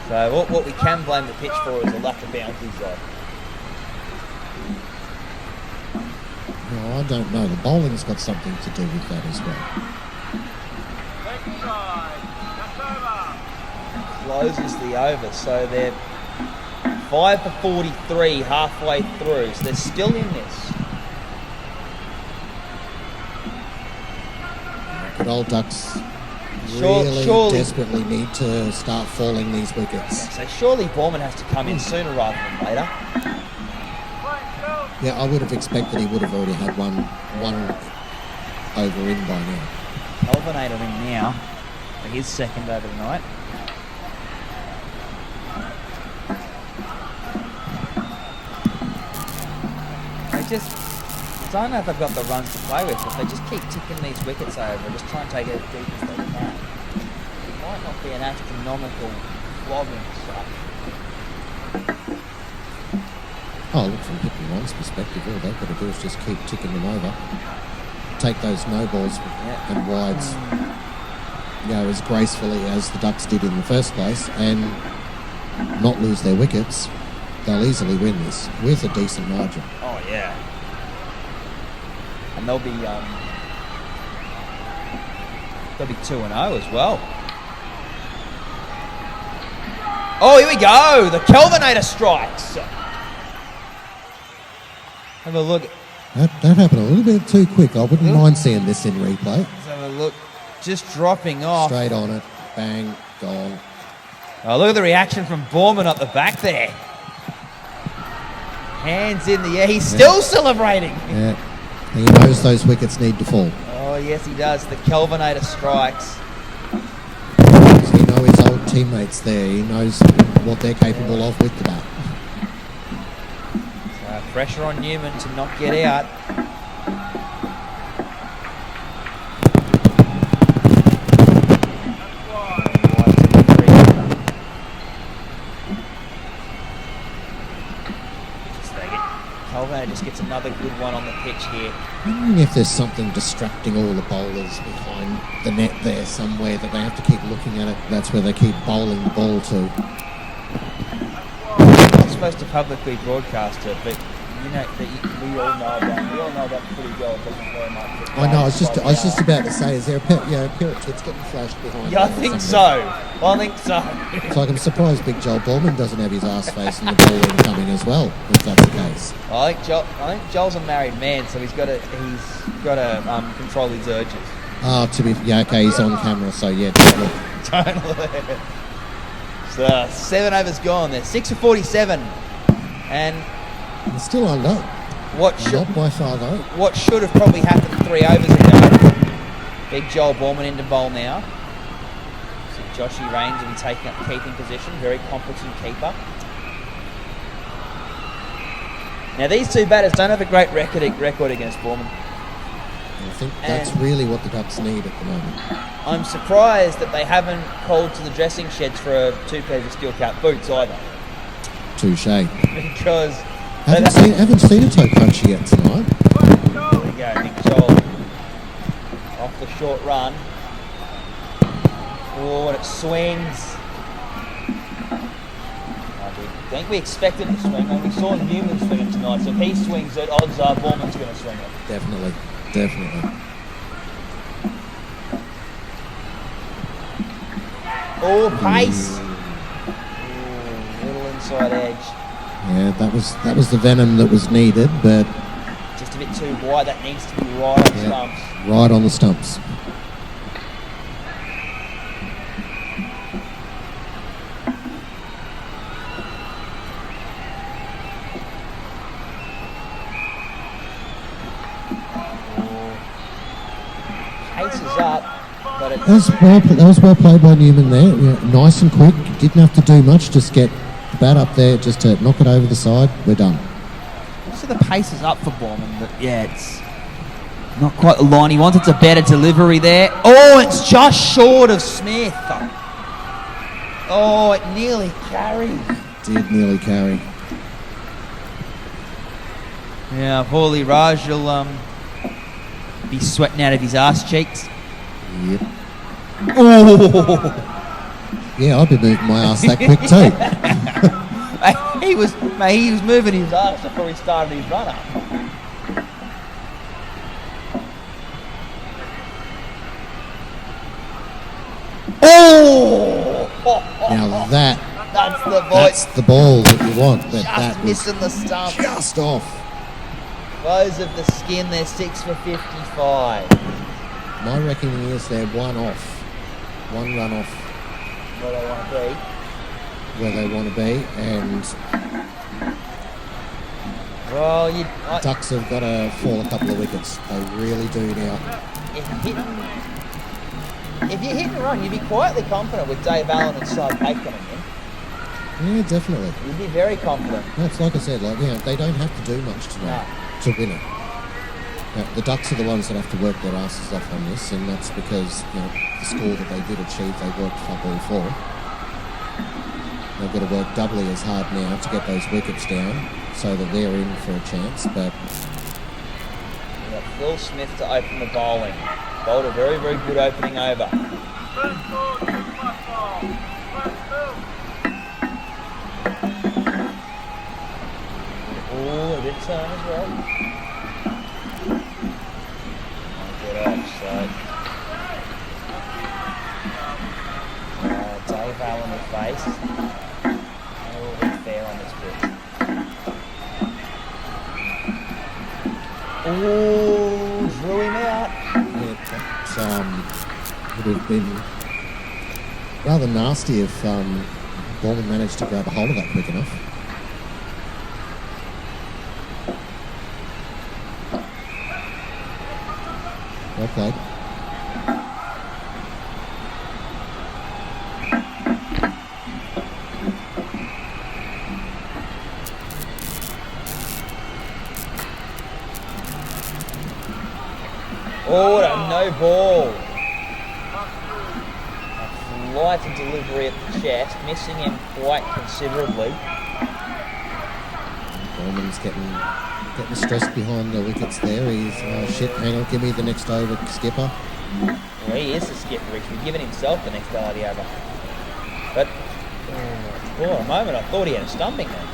Speaker 1: So what we can blame the pitch for is a lack of boundaries, though.
Speaker 2: No, I don't know. The bowling's got something to do with that as well.
Speaker 1: Closes the over, so they're 5 for 43 halfway through, so they're still in this.
Speaker 2: But old Ducks
Speaker 1: Surely-
Speaker 2: desperately need to start falling these wickets.
Speaker 1: So surely Borman has to come in sooner rather than later.
Speaker 2: Yeah, I would have expected he would have already had one over in by now.
Speaker 1: Kelvinator in now for his second over the night. I don't know if they've got the runs to play with. If they just keep ticking these wickets over and just try and take it as deep as they can, it might not be an astronomical flogging as such.
Speaker 2: Oh, look, from Hippie One's perspective, all they've got to do is just keep ticking them over. Take those no balls and wides, as gracefully as the Ducks did in the first place, and not lose their wickets. They'll easily win this with a decent margin.
Speaker 1: Oh yeah, and they'll be 2-0 as well. Oh, here we go. The Kelvinator strikes. Have a look.
Speaker 2: That happened a little bit too quick. I wouldn't mind seeing this in replay.
Speaker 1: Let's have a look. Just dropping off.
Speaker 2: Straight on it. Bang. Gone.
Speaker 1: Oh, look at the reaction from Borman up the back there. Hands in the air. He's still celebrating.
Speaker 2: Yeah. He knows those wickets need to fall.
Speaker 1: Oh, yes, he does. The Kelvinator strikes.
Speaker 2: He knows his old teammates there. He knows what they're capable of with the bat.
Speaker 1: Pressure on Newman to not get out. Kelvinator just gets another good one on the pitch here.
Speaker 2: Wondering if there's something distracting all the bowlers behind the net there somewhere that they have to keep looking at it. That's where they keep bowling the ball to.
Speaker 1: I'm not supposed to publicly broadcast it, but we all know about footy goal. It doesn't very much.
Speaker 2: I know. I was just about to say, is there a pair of tits getting flashed behind?
Speaker 1: Yeah, I
Speaker 2: that
Speaker 1: think
Speaker 2: somewhere?
Speaker 1: so. I think so.
Speaker 2: It's like I'm surprised Big Joel Borman doesn't have his ass facing the ball incoming as well, if that's the case.
Speaker 1: I think Joel's a married man, so he's got to control his urges.
Speaker 2: Okay, he's on camera, so yeah, don't look.
Speaker 1: So 7 overs gone. They're 6 for 47, and
Speaker 2: He's still under. Not by far though.
Speaker 1: What should have probably happened 3 overs ago. Big Joel Borman into bowl now. So Joshy Raines will be taking up keeping position. Very competent keeper. Now these two batters don't have a great record against Borman.
Speaker 2: I think that's really what the Ducks need at the moment.
Speaker 1: I'm surprised that they haven't called to the dressing sheds for a 2 pairs of steel cap boots either.
Speaker 2: Touche.
Speaker 1: Because
Speaker 2: haven't seen a toe crunchy yet tonight.
Speaker 1: There we go, Big Joel off the short run. Oh, and it swings. I think we expect him to swing, and we saw Newman swing it tonight, so if he swings it, odds are Borman's going to swing it.
Speaker 2: Definitely. Definitely.
Speaker 1: Oh, pace! Ooh, little inside edge.
Speaker 2: Yeah, that was the venom that was needed, but
Speaker 1: Just a bit too wide, that needs to be right on the stumps.
Speaker 2: right on the stumps.
Speaker 1: Pace is up, but it's...
Speaker 2: That was well played by Newman there. Yeah, nice and quick. Didn't have to do much. Just get the bat up there, just to knock it over the side. We're done.
Speaker 1: So the pace is up for Borman, but yeah, it's not quite the line he wants. It's a better delivery there. Oh, it's just short of Smith. Oh, it nearly carried.
Speaker 2: Did nearly carry.
Speaker 1: Yeah, Paulie Raj will be sweating out of his arse cheeks.
Speaker 2: Yep.
Speaker 1: Oh,
Speaker 2: Yeah, I'd be moving my ass that quick too.
Speaker 1: he was moving his arse before he started his run up. Oh!
Speaker 2: Now
Speaker 1: That's the voice.
Speaker 2: that's the ball that you want. But
Speaker 1: Just
Speaker 2: that was
Speaker 1: missing the stump.
Speaker 2: just off.
Speaker 1: Close of the skin, they're 6 for 55.
Speaker 2: My reckoning is they're one off. One run off
Speaker 1: Where they want to be.
Speaker 2: where they want to be, and
Speaker 1: Well,
Speaker 2: Ducks have got to fall a couple of wickets. They really do now.
Speaker 1: if you hit and run, you'd be quietly confident with Dave Allen and Cy Pate coming in.
Speaker 2: Yeah, definitely.
Speaker 1: You'd be very confident.
Speaker 2: That's like I said, they don't have to do much tonight to win it. The Ducks are the ones that have to work their asses off on this, and that's because the score that they did achieve, they worked fuck all for. They've got to work doubly as hard now to get those wickets down, so that they're in for a chance. But
Speaker 1: We've got Phil Smith to open the bowling. Bowled a very, very good opening over. Oh, a bit of turn as well. Get off, so. Dave Allen the face. A little bit fair on this pitch. Oh, drew him out.
Speaker 2: that would have been rather nasty if Borman managed to grab a hold of that quick enough. Well played.
Speaker 1: Oh, what a no ball. A flight and delivery at the chest, missing him quite considerably.
Speaker 2: Borman's getting stressed behind the wickets there. He's, shit, hang on, give me the next over, skipper.
Speaker 1: Well, he is the skipper. He should be giving himself the next Artie over. But, for a moment, I thought he had a stumping there.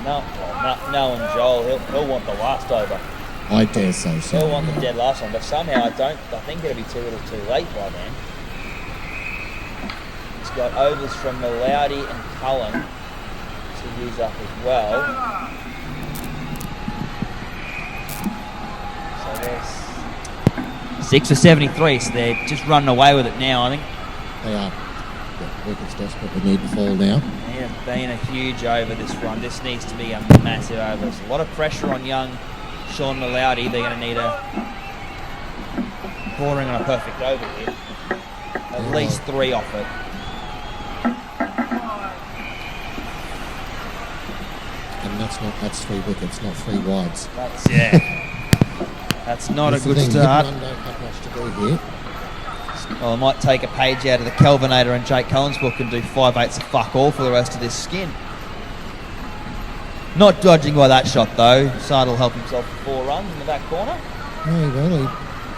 Speaker 1: No, and Joel, he'll want the last over.
Speaker 2: I dare say so.
Speaker 1: He'll want the dead last one, but somehow I think it'll be too little too late by then. He's got overs from Malaudi and Cullen to use up as well. So there's 6 for 73, so they're just running away with it now, I think.
Speaker 2: They are. The wickets desperately need to fall now.
Speaker 1: Yeah, been a huge over this run. This needs to be a massive over. There's a lot of pressure on young Sean Malaudi. They're going to need bordering on a perfect over here. At least 3 off it.
Speaker 2: And that's 3 wickets, not 3 wides.
Speaker 1: That's not
Speaker 2: That's
Speaker 1: a
Speaker 2: the
Speaker 1: good
Speaker 2: thing,
Speaker 1: start.
Speaker 2: Hit and run don't have much to do here.
Speaker 1: Well, I might take a page out of the Kelvinator and Jake Cullen's book and do 5/8 of fuck all for the rest of this skin. Not dodging by that shot though. Sard will help himself for 4 runs in the back corner.
Speaker 2: No,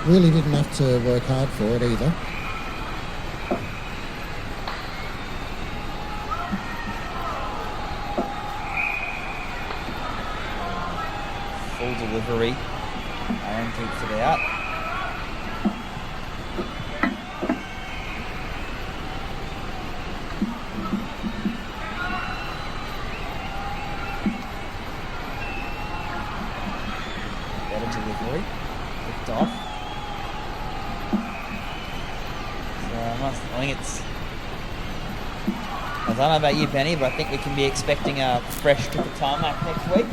Speaker 2: he really didn't have to work hard for it either.
Speaker 1: delivery. Aaron keeps it out. Better delivery. Picked off. So I think it's... I don't know about you, Benny, but I think we can be expecting a fresh trip of tarmac next week.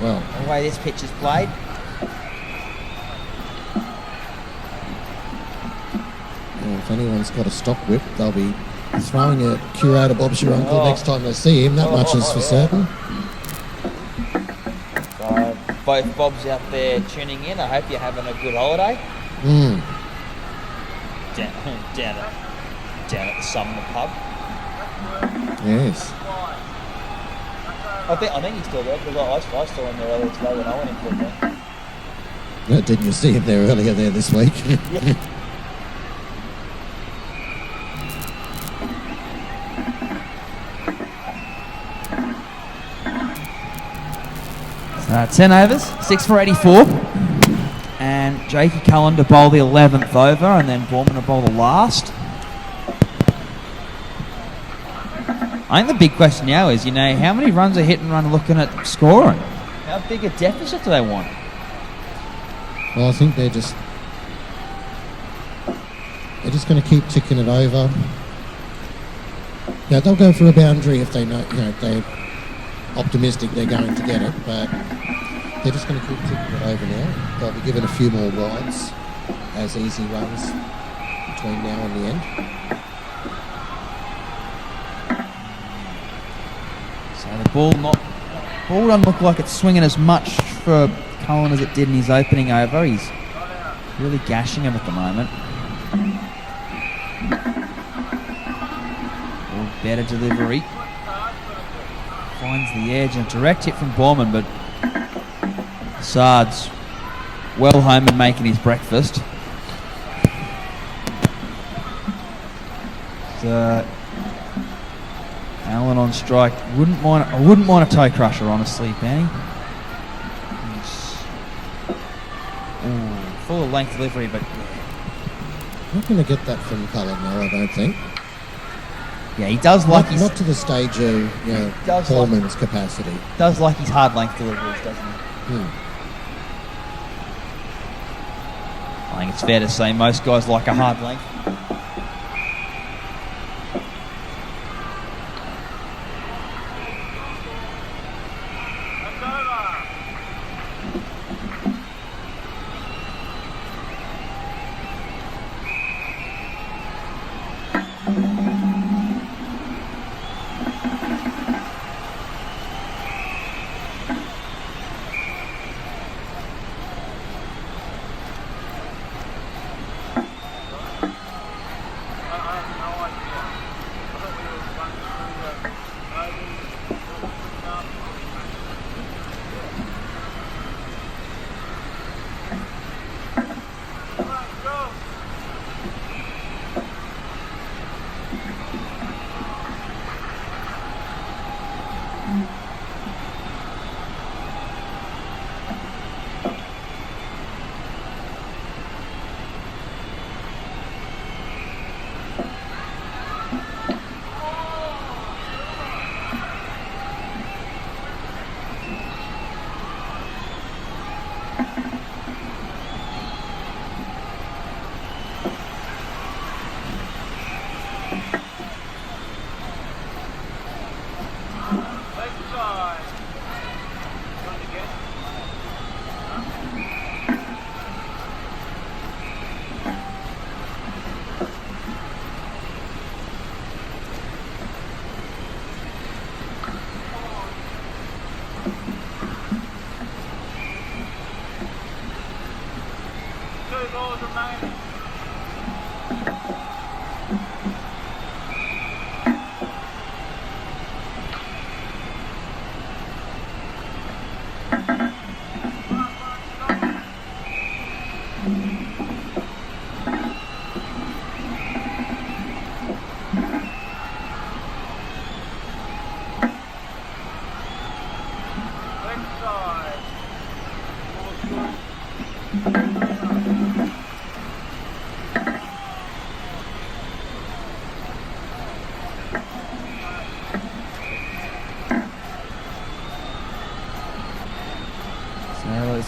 Speaker 2: Well,
Speaker 1: The way this pitch is played.
Speaker 2: if anyone's got a stock whip, they'll be throwing a curator Bob's your uncle
Speaker 1: Oh.
Speaker 2: next time they see him. That much is for certain.
Speaker 1: So both Bobs out there tuning in. I hope you're having a good holiday.
Speaker 2: Mm.
Speaker 1: Down at the Sumner pub.
Speaker 2: Yes.
Speaker 1: I think he's still there because I saw him there earlier today when I went in for a drink.
Speaker 2: Didn't you see him there earlier there this week?
Speaker 1: Yeah. So 10 overs, 6 for 84. And Jakey Cullen to bowl the 11th over, and then Borman to bowl the last. I think the big question now is, how many runs are Hit and Run looking at scoring? How big a deficit do they want?
Speaker 2: Well, I think they're just going to keep ticking it over. Yeah, they'll go for a boundary if they know, they're optimistic they're going to get it, but they're just going to keep ticking it over now. They'll be given a few more wides as easy runs between now and the end.
Speaker 1: So the ball doesn't look like it's swinging as much for Cullen as it did in his opening over. He's really gashing him at the moment. Better delivery. Finds the edge and a direct hit from Borman, but Sard's well home and making his breakfast. So Allen on strike. I wouldn't mind a toe crusher, honestly, Benny. Full of length delivery, but
Speaker 2: Not going to get that from Cullen, though, I don't think.
Speaker 1: yeah, he does like his
Speaker 2: Not to the stage of
Speaker 1: does
Speaker 2: Foreman's capacity.
Speaker 1: his hard length deliveries, doesn't he? I think it's fair to say most guys like a hard length.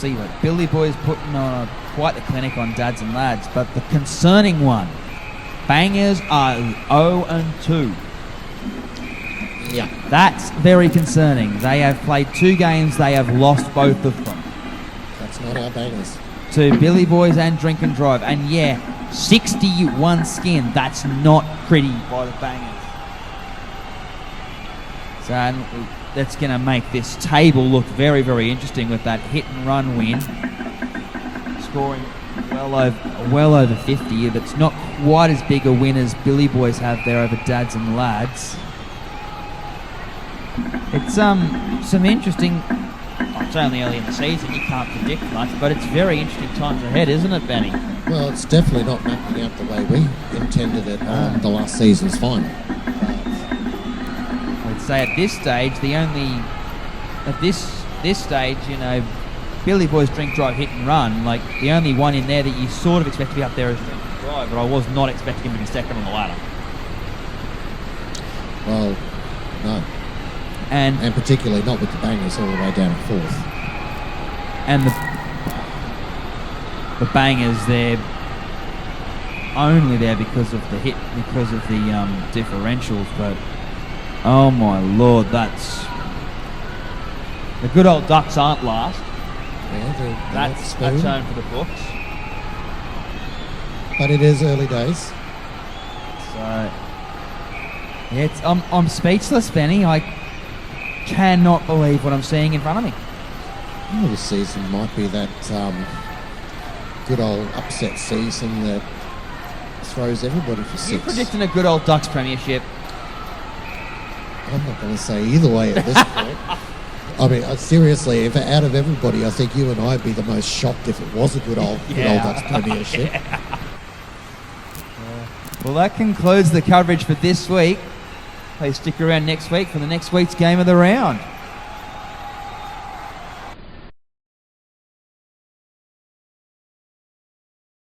Speaker 1: see what Billy Boy's putting on quite the clinic on dads and lads, but the concerning one, Bangers are 0-2.
Speaker 2: Yeah.
Speaker 1: That's very concerning. They have played 2 games, they have lost both of them.
Speaker 2: That's not our Bangers.
Speaker 1: To Billy Boys and Drink and Drive. And yeah, 61 skin. That's not pretty by the Bangers. So that's going to make this table look very, very interesting with that hit and run win. Scoring well over 50. That's not quite as big a win as Billy Boys have there over dads and lads. It's some interesting. It's only early in the season, you can't predict much, but it's very interesting times ahead, isn't it, Benny?
Speaker 2: Well, it's definitely not mapping out the way we intended it on the last season's final.
Speaker 1: I'd say at this stage, this stage, you know, Billy Boys Drink Drive Hit and Run, like the only one in there that you sort of expect to be up there is Drink and Drive, but I was not expecting him to be second on the ladder.
Speaker 2: Well, no. And particularly not with the Bangers all the way down at 4th.
Speaker 1: And the Bangers, they're only there because of the differentials, but oh my lord, that's the good old Ducks aren't last.
Speaker 2: Yeah,
Speaker 1: that's owned for the books.
Speaker 2: But it is early days.
Speaker 1: So yeah, I'm speechless, Benny. I cannot believe what I'm seeing in front of me.
Speaker 2: Well, this season might be that good old upset season that throws everybody for 6.
Speaker 1: You're predicting a good old Ducks premiership.
Speaker 2: I'm not going to say either way at this point. I mean, seriously, if out of everybody, I think you and I would be the most shocked if it was a good old Ducks premiership.
Speaker 1: Well, that concludes the coverage for this week. Please stick around next week for the next week's game of the round.